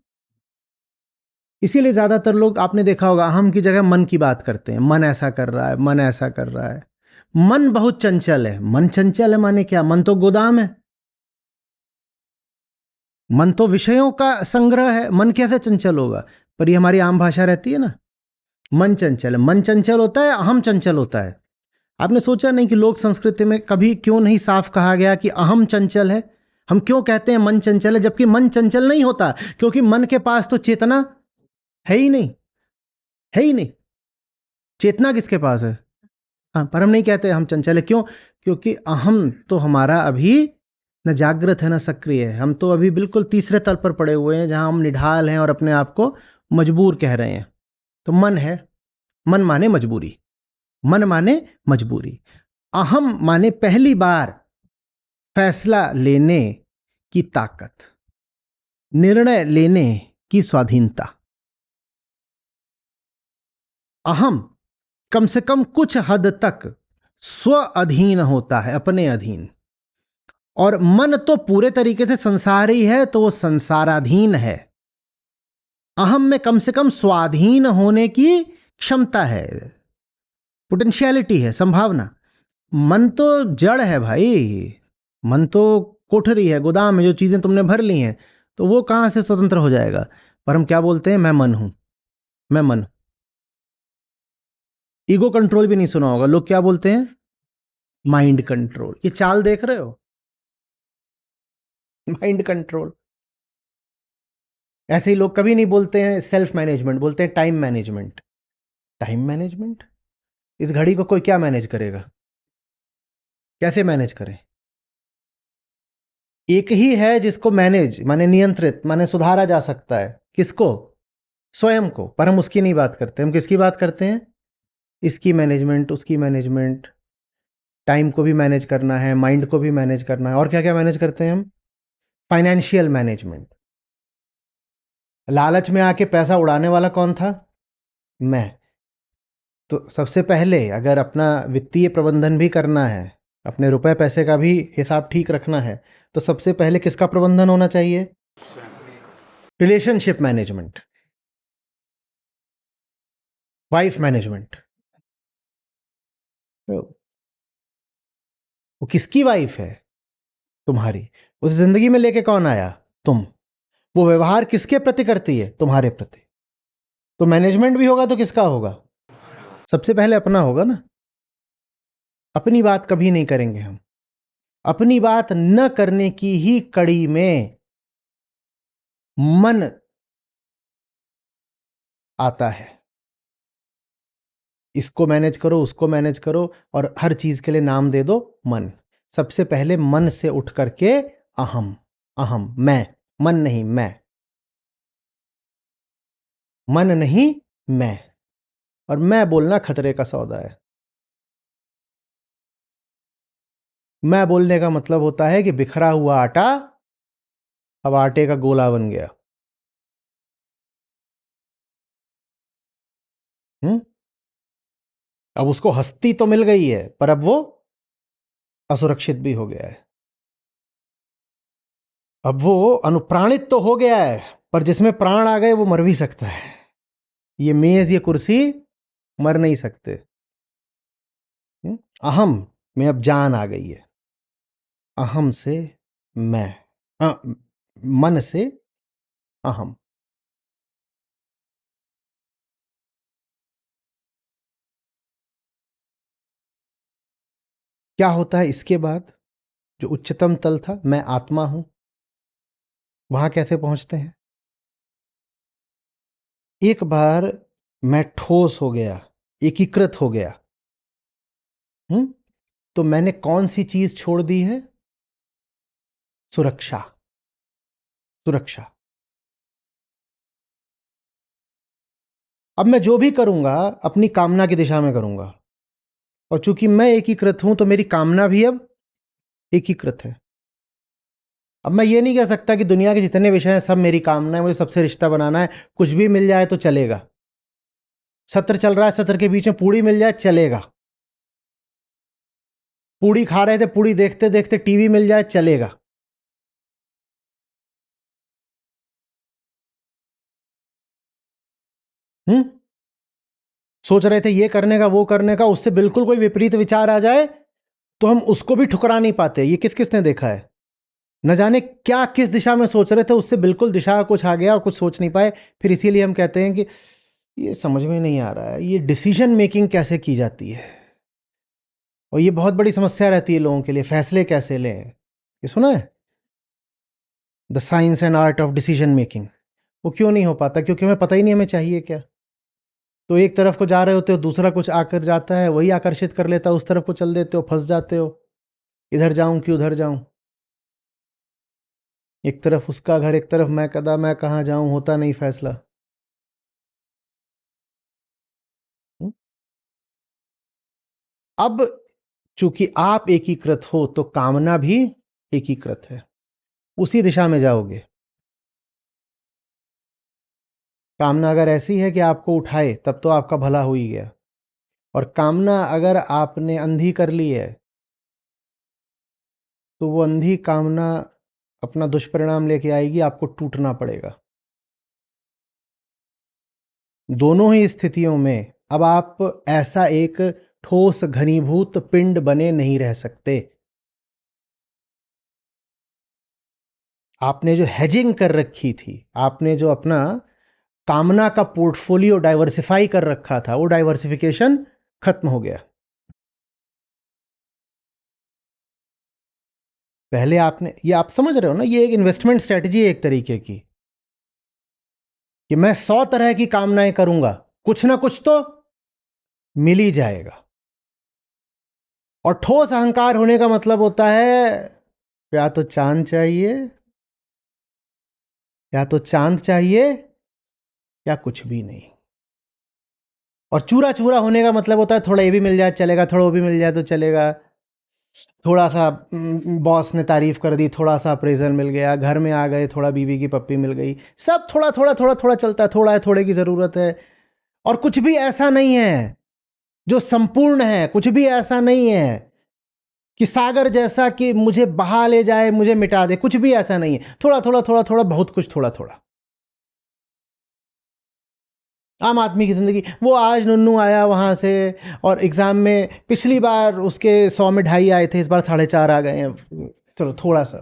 S2: इसीलिए ज्यादातर लोग आपने देखा होगा अहम की जगह मन की बात करते हैं, मन ऐसा कर रहा है, मन ऐसा कर रहा है। मन बहुत चंचल है। मन चंचल है माने क्या? मन तो गोदाम है, मन तो विषयों का संग्रह है। मन कैसे चंचल होगा? पर ये हमारी आम भाषा रहती है ना, मन चंचल है। मन चंचल होता है, अहम चंचल होता है। आपने सोचा नहीं कि लोक संस्कृति में कभी क्यों नहीं साफ कहा गया कि अहम चंचल है? हम क्यों कहते हैं मन चंचल है, जबकि मन चंचल नहीं होता? क्योंकि मन के पास तो चेतना है ही नहीं, है ही नहीं। चेतना किसके पास है? हाँ, पर हम नहीं कहते हम चंचल है। क्यों? क्योंकि अहम तो हमारा अभी न जागृत है न सक्रिय है। हम तो अभी बिल्कुल तीसरे तल पर पड़े हुए हैं, जहां हम निढाल हैं और अपने आप को मजबूर कह रहे हैं। तो मन है, मन माने मजबूरी, मन माने मजबूरी। अहम माने पहली बार फैसला लेने की ताकत, निर्णय लेने की स्वाधीनता। अहम कम से कम कुछ हद तक स्व अधीन होता है, अपने अधीन। और मन तो पूरे तरीके से संसारी है, तो वो संसाराधीन है। अहम में कम से कम स्वाधीन होने की क्षमता है, पोटेंशियलिटी है, संभावना। मन तो जड़ है भाई, मन तो कोठरी है, गोदाम है, जो चीजें तुमने भर ली हैं, तो वो कहां से स्वतंत्र हो जाएगा? पर हम क्या बोलते हैं? मैं मन हूं, मैं मन। ईगो कंट्रोल भी नहीं सुना होगा, लोग क्या बोलते हैं? Mind control. ये चाल देख रहे हो? Mind control. ऐसे ही लोग कभी नहीं बोलते हैं सेल्फ मैनेजमेंट, बोलते हैं टाइम मैनेजमेंट। Time management? इस घड़ी को कोई क्या मैनेज करेगा? कैसे मैनेज करे? एक ही है जिसको मैनेज माने नियंत्रित माने सुधारा जा सकता है। किसको? स्वयं को। पर हम उसकी नहीं बात करते, हम किसकी बात करते हैं? इसकी मैनेजमेंट, उसकी मैनेजमेंट। टाइम को भी मैनेज करना है, माइंड को भी मैनेज करना है, और क्या क्या मैनेज करते हैं हम? Financial management. लालच में आके पैसा उड़ाने वाला कौन था? मैं। तो सबसे पहले अगर अपना वित्तीय प्रबंधन भी करना है, अपने रुपए पैसे का भी हिसाब ठीक रखना है, तो सबसे पहले किसका प्रबंधन होना चाहिए? Relationship management, wife management. वो किसकी वाइफ है? तुम्हारी। उस जिंदगी में लेके कौन आया? तुम। वो व्यवहार किसके प्रति करती है? तुम्हारे प्रति। तो मैनेजमेंट भी होगा तो किसका होगा? सबसे पहले अपना होगा ना। अपनी बात कभी नहीं करेंगे हम। अपनी बात न करने की ही कड़ी में मन आता है। इसको मैनेज करो, उसको मैनेज करो, और हर चीज के लिए नाम दे दो मन। सबसे पहले मन से उठ करके अहम, अहम मैं, मन नहीं मैं, मन नहीं मैं। और मैं बोलना खतरे का सौदा है। मैं बोलने का मतलब होता है कि बिखरा हुआ आटा अब आटे का गोला बन गया। अब उसको हस्ती तो मिल गई है, पर अब वो असुरक्षित भी हो गया है। अब वो अनुप्राणित तो हो गया है, पर जिसमें प्राण आ गए वो मर भी सकता है। ये मेज, ये कुर्सी मर नहीं सकते। अहम में अब जान आ गई है। अहम से मैं, मन से अहम। क्या होता है इसके बाद? जो उच्चतम तल था, मैं आत्मा हूं, वहां कैसे पहुंचते हैं? एक बार मैं ठोस हो गया, एकीकृत हो गया, तो मैंने कौन सी चीज छोड़ दी है? सुरक्षा। सुरक्षा। अब मैं जो भी करूंगा अपनी कामना की दिशा में करूंगा, और चूंकि मैं एकीकृत हूं तो मेरी कामना भी अब एकीकृत है। अब मैं ये नहीं कह सकता कि दुनिया के जितने विषय हैं सब मेरी कामना है, मुझे सबसे रिश्ता बनाना है, कुछ भी मिल जाए तो चलेगा। सत्र चल रहा है, सत्र के बीच में पूड़ी मिल जाए चलेगा। पूड़ी खा रहे थे, पूड़ी देखते देखते टीवी मिल जाए चलेगा। सोच रहे थे ये करने का, वो करने का, उससे बिल्कुल कोई विपरीत विचार आ जाए तो हम उसको भी ठुकरा नहीं पाते। ये किस किसने देखा है? न जाने क्या किस दिशा में सोच रहे थे, उससे बिल्कुल दिशा कुछ आ गया और कुछ सोच नहीं पाए। फिर इसीलिए हम कहते हैं कि ये समझ में नहीं आ रहा है, ये डिसीजन मेकिंग कैसे की जाती है। और ये बहुत बड़ी समस्या रहती है लोगों के लिए, फैसले कैसे लें। ये सुना है, the science and art of decision making. वो क्यों नहीं हो पाता? क्योंकि हमें पता ही नहीं हमें चाहिए क्या। तो एक तरफ को जा रहे होते हो, दूसरा कुछ आकर जाता है, वही आकर्षित कर लेता है, उस तरफ को चल देते हो, फंस जाते हो। इधर जाऊं कि उधर जाऊं, एक तरफ उसका घर, एक तरफ मैं कदा, मैं कहाँ जाऊं, होता नहीं फैसला। अब चूंकि आप एकीकृत हो तो कामना भी एकीकृत है, उसी दिशा में जाओगे। कामना अगर ऐसी है कि आपको उठाए तब तो आपका भला हो ही गया, और कामना अगर आपने अंधी कर ली है तो वो अंधी कामना अपना दुष्परिणाम लेके आएगी, आपको टूटना पड़ेगा। दोनों ही स्थितियों में अब आप ऐसा एक ठोस घनीभूत पिंड बने नहीं रह सकते। आपने जो हेजिंग कर रखी थी, आपने जो अपना कामना का पोर्टफोलियो डाइवर्सिफाई कर रखा था, वो डाइवर्सिफिकेशन खत्म हो गया। पहले आपने, ये आप समझ रहे हो ना, ये एक इन्वेस्टमेंट स्ट्रेटजी है एक तरीके की, कि मैं 100 तरह की कामनाएं करूंगा, कुछ ना कुछ तो मिल ही जाएगा। और ठोस अहंकार होने का मतलब होता है या तो चांद चाहिए, या तो चांद चाहिए, या कुछ भी नहीं। और चूरा चूरा होने का मतलब होता है थोड़ा ये भी मिल जाए चलेगा, थोड़ा वो भी मिल जाए तो चलेगा, थोड़ा सा बॉस ने तारीफ कर दी, थोड़ा सा अप्रेजल मिल गया, घर में आ गए, थोड़ा बीवी की पप्पी मिल गई, सब थोड़ा थोड़ा थोड़ा थोड़ा चलता है, थोड़ा है, थोड़े की जरूरत है। और कुछ भी ऐसा नहीं है जो संपूर्ण है, कुछ भी ऐसा नहीं है कि सागर जैसा कि मुझे बहा ले जाए, मुझे मिटा दे, कुछ भी ऐसा नहीं है। थोड़ा थोड़ा थोड़ा थोड़ा, बहुत कुछ थोड़ा थोड़ा। आम आदमी की जिंदगी, वो आज नुन्नू आया वहां से और एग्जाम में पिछली बार उसके 100 में 2.5 आए थे, इस बार 4.5 आ गए हैं, चलो थोड़ा सा।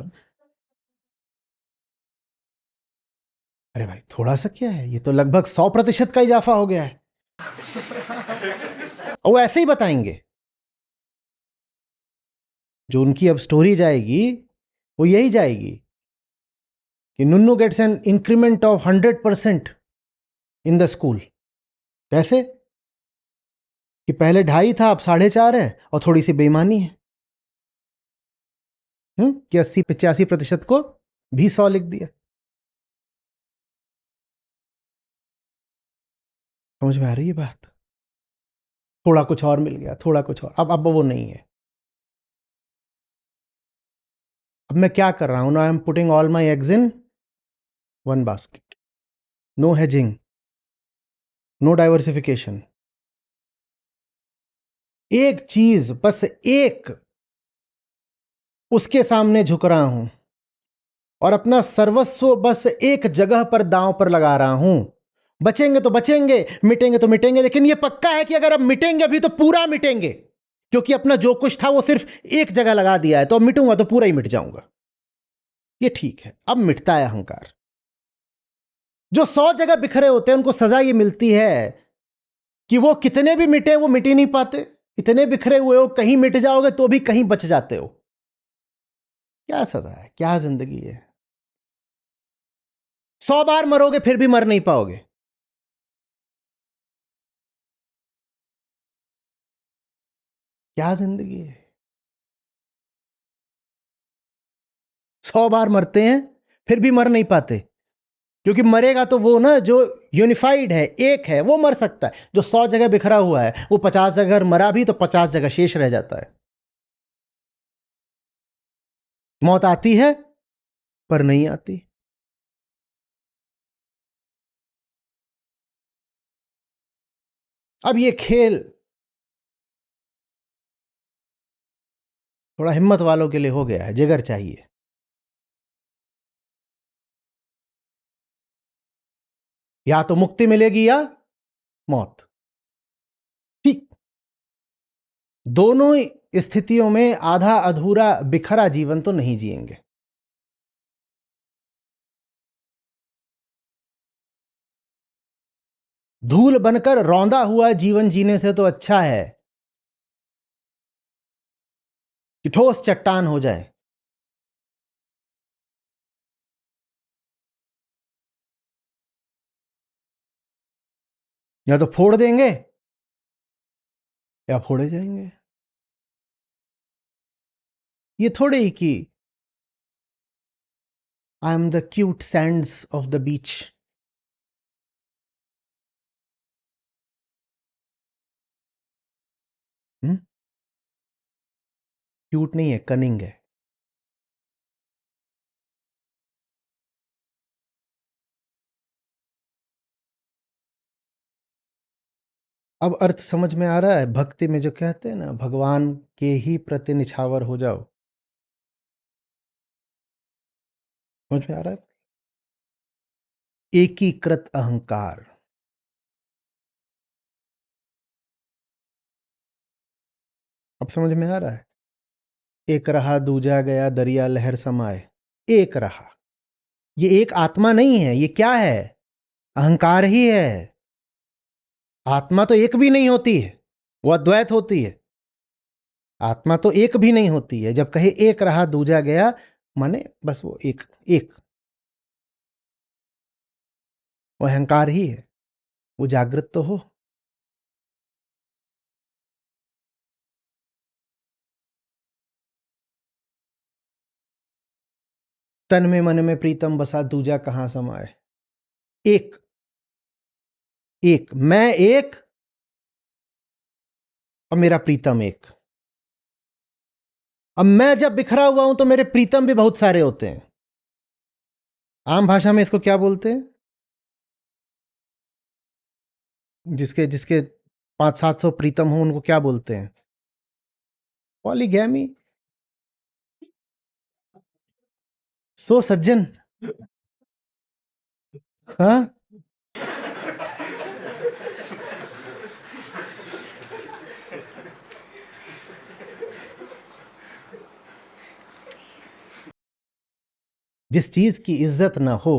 S2: अरे भाई थोड़ा सा क्या है, ये तो लगभग 100% का इजाफा हो गया है। और वो ऐसे ही बताएंगे, जो उनकी अब स्टोरी जाएगी वो यही जाएगी कि Nunnu gets an increment of 100% in the school. कैसे कि पहले 2.5 था, अब 4.5 है, और थोड़ी सी बेईमानी है कि 80-85% को भी 100 लिख दिया। समझ में आ रही है बात? थोड़ा कुछ और मिल गया, थोड़ा कुछ और, अब वो नहीं है। अब मैं क्या कर रहा हूं ना, I am putting all my eggs in one basket. No hedging, no diversification. एक चीज, बस एक, उसके सामने झुक रहा हूं और अपना सर्वस्व बस एक जगह पर दांव पर लगा रहा हूं। बचेंगे तो बचेंगे, मिटेंगे तो मिटेंगे, लेकिन यह पक्का है कि अगर अब मिटेंगे अभी तो पूरा मिटेंगे, क्योंकि अपना जो कुछ था वो सिर्फ एक जगह लगा दिया है, तो अब मिटूंगा तो पूरा ही मिट जाऊंगा। ये ठीक है, अब मिटता है अहंकार। जो 100 जगह बिखरे होते हैं उनको सजा ये मिलती है कि वो कितने भी मिटे वो मिट ही नहीं पाते। इतने बिखरे हुए हो, कहीं मिट जाओगे तो भी कहीं बच जाते हो। क्या सजा है, क्या जिंदगी है? 100 बार मरोगे फिर भी मर नहीं पाओगे। क्या जिंदगी है? 100 बार मरते हैं फिर भी मर नहीं पाते, क्योंकि मरेगा तो वो ना जो यूनिफाइड है, एक है, वो मर सकता है। जो 100 जगह बिखरा हुआ है वो 50 जगह मरा भी तो 50 जगह शेष रह जाता है। मौत आती है पर नहीं आती। अब ये खेल थोड़ा हिम्मत वालों के लिए हो गया है, जिगर चाहिए। या तो मुक्ति मिलेगी या मौत। ठीक, दोनों स्थितियों में आधा अधूरा बिखरा जीवन तो नहीं जिएंगे। धूल बनकर रौंदा हुआ जीवन जीने से तो अच्छा है कि ठोस चट्टान हो जाए। या तो फोड़ देंगे या फोड़े जाएंगे। ये थोड़े ही कि I am the cute Sands of the beach. Cute नहीं है, कनिंग है। अब अर्थ समझ में आ रहा है? भक्ति में जो कहते हैं ना, भगवान के ही प्रति निछावर हो जाओ। समझ में आ रहा है? एकीकृत अहंकार। अब समझ में आ रहा है? एक रहा दूजा गया दरिया लहर समाए। एक रहा, ये एक आत्मा नहीं है, ये क्या है? अहंकार ही है। आत्मा तो एक भी नहीं होती है, वो अद्वैत होती है। आत्मा तो एक भी नहीं होती है। जब कहे एक रहा दूजा गया, माने बस वो एक, एक वो अहंकार ही है। वो जागृत तो हो। तन में मन में प्रीतम बसा दूजा कहां समाए। एक, एक मैं, एक और मेरा प्रीतम एक। अब मैं जब बिखरा हुआ हूं तो मेरे प्रीतम भी बहुत सारे होते हैं। आम भाषा में इसको क्या बोलते हैं? जिसके जिसके 500-700 प्रीतम हो उनको क्या बोलते हैं? पॉलीगैमी। सो सज्जन। हाँ, जिस चीज की इज्जत ना हो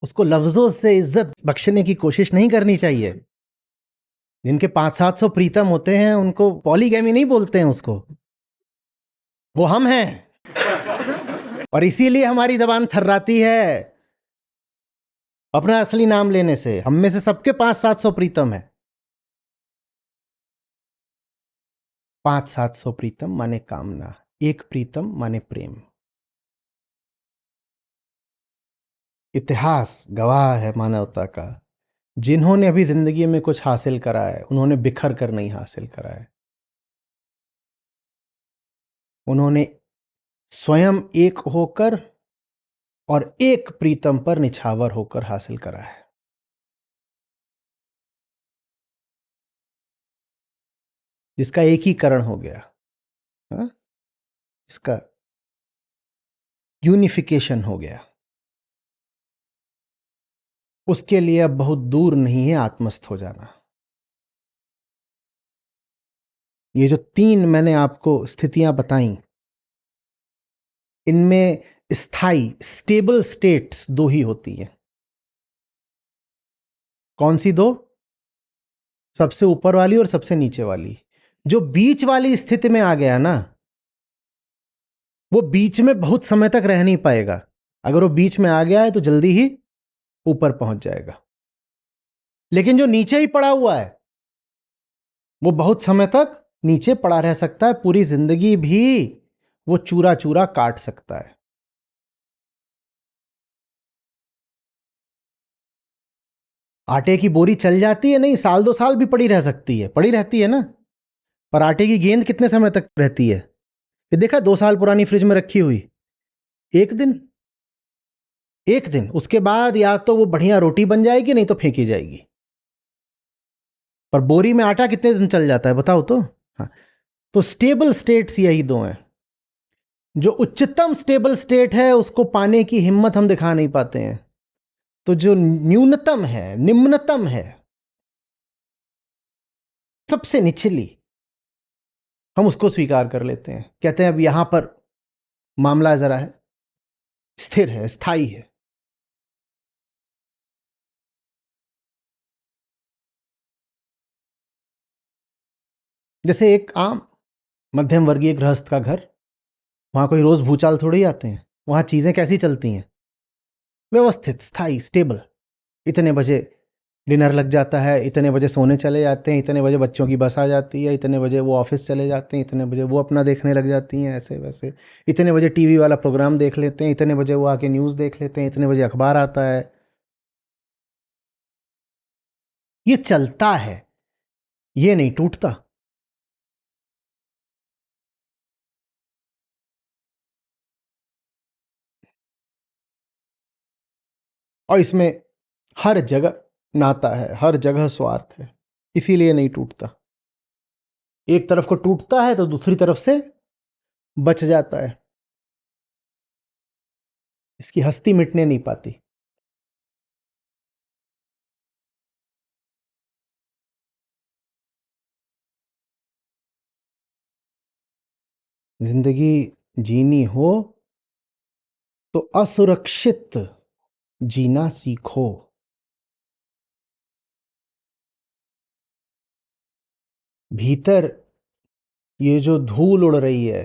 S2: उसको लफ्जों से इज्जत बख्शने की कोशिश नहीं करनी चाहिए। जिनके 500-700 प्रीतम होते हैं उनको पॉलीगैमी नहीं बोलते हैं उसको, वो हम हैं। और इसीलिए हमारी जबान थर्राती है अपना असली नाम लेने से। हम में से सबके 500-700 प्रीतम है। 500-700 प्रीतम माने कामना, एक प्रीतम माने प्रेम। इतिहास गवाह है मानवता का, जिन्होंने अभी जिंदगी में कुछ हासिल करा है उन्होंने बिखर कर नहीं हासिल करा है, उन्होंने स्वयं एक होकर और एक प्रीतम पर निछावर होकर हासिल करा है। जिसका एकीकरण हो गया, इसका यूनिफिकेशन हो गया। उसके लिए अब बहुत दूर नहीं है आत्मस्थ हो जाना। ये जो 3 मैंने आपको स्थितियां बताई, इनमें स्थायी स्टेबल स्टेट्स 2 ही होती हैं। कौन सी 2? सबसे ऊपर वाली और सबसे नीचे वाली। जो बीच वाली स्थिति में आ गया ना, वो बीच में बहुत समय तक रह नहीं पाएगा। अगर वो बीच में आ गया है तो जल्दी ही ऊपर पहुंच जाएगा। लेकिन जो नीचे ही पड़ा हुआ है वो बहुत समय तक नीचे पड़ा रह सकता है, पूरी जिंदगी भी वो चूरा चूरा काट सकता है। आटे की बोरी चल जाती है नहीं, 1-2 साल भी पड़ी रह सकती है, पड़ी रहती है ना। पर आटे की गेंद कितने समय तक रहती है? ये देखा 2 साल पुरानी फ्रिज में रखी हुई, एक दिन, एक दिन, उसके बाद या तो वो बढ़िया रोटी बन जाएगी नहीं तो फेंकी जाएगी। पर बोरी में आटा कितने दिन चल जाता है बताओ तो? हाँ, तो स्टेबल स्टेट्स यही 2 हैं। जो उच्चतम स्टेबल स्टेट है उसको पाने की हिम्मत हम दिखा नहीं पाते हैं, तो जो न्यूनतम है, निम्नतम है, सबसे निचली, हम उसको स्वीकार कर लेते हैं। कहते हैं अब यहां पर मामला जरा है, स्थिर है, स्थायी है। जैसे एक आम मध्यम वर्गीय गृहस्थ का घर, वहां कोई रोज भूचाल थोड़ी ही आते हैं। वहां चीजें कैसी चलती हैं? व्यवस्थित, स्थायी, स्टेबल। इतने बजे डिनर लग जाता है, इतने बजे सोने चले जाते हैं, इतने बजे बच्चों की बस आ जाती है, इतने बजे वो ऑफिस चले जाते हैं, इतने बजे वो अपना देखने लग जाती हैं, ऐसे वैसे। इतने बजे टीवी वाला प्रोग्राम देख लेते हैं, इतने बजे वो आके न्यूज़ देख लेते हैं, इतने बजे अखबार आता है। ये चलता है, ये नहीं टूटता। और इसमें हर जगह नाता है, हर जगह स्वार्थ है, इसीलिए नहीं टूटता। एक तरफ को टूटता है तो दूसरी तरफ से बच जाता है। इसकी हस्ती मिटने नहीं पाती। जिंदगी जीनी हो तो असुरक्षित जीना सीखो। भीतर ये जो धूल उड़ रही है,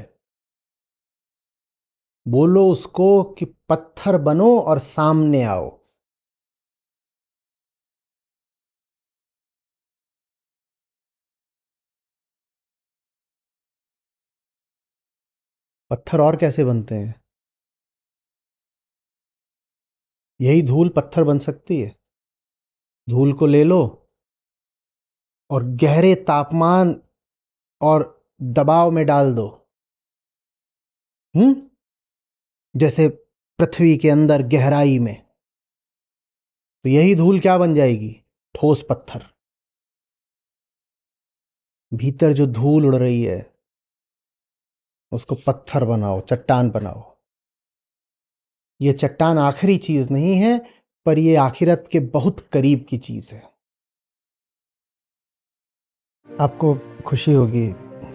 S2: बोलो उसको कि पत्थर बनो और सामने आओ। पत्थर और कैसे बनते हैं? यही धूल पत्थर बन सकती है। धूल को ले लो और गहरे तापमान और दबाव में डाल दो, जैसे पृथ्वी के अंदर गहराई में, तो यही धूल क्या बन जाएगी? ठोस पत्थर। भीतर जो धूल उड़ रही है उसको पत्थर बनाओ, चट्टान बनाओ। ये चट्टान आखिरी चीज नहीं है, पर ये आखिरत के बहुत करीब की चीज है। आपको खुशी होगी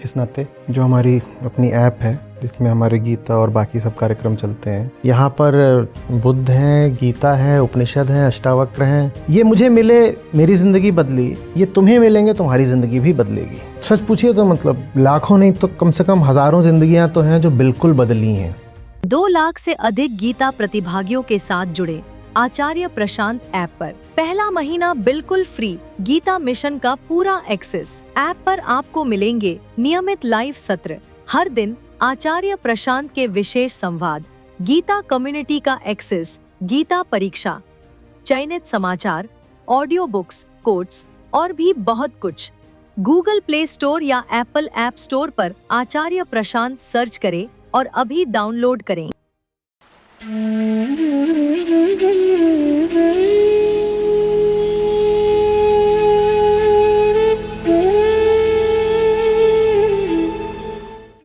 S2: इस नाते जो हमारी अपनी ऐप है जिसमें हमारे गीता और बाकी सब कार्यक्रम चलते हैं, यहाँ पर बुद्ध हैं, गीता है, उपनिषद हैं, अष्टावक्र हैं। ये मुझे मिले, मेरी ज़िंदगी बदली, ये तुम्हें मिलेंगे, तुम्हारी ज़िंदगी भी बदलेगी। सच पूछिए तो मतलब लाखों नहीं तो कम से कम हज़ारों ज़िंदगियाँ तो हैं जो बिल्कुल बदली हैं।
S3: 2 लाख से अधिक गीता प्रतिभागियों के साथ जुड़े आचार्य प्रशांत ऐप पर पहला महीना बिल्कुल फ्री। गीता मिशन का पूरा एक्सेस। ऐप पर आपको मिलेंगे नियमित लाइव सत्र, हर दिन आचार्य प्रशांत के विशेष संवाद, गीता कम्युनिटी का एक्सेस, गीता परीक्षा, चयनित समाचार, ऑडियो बुक्स, कोट्स और भी बहुत कुछ। गूगल प्ले स्टोर या एप्पल ऐप स्टोर पर आचार्य प्रशांत सर्च करें और अभी डाउनलोड करें।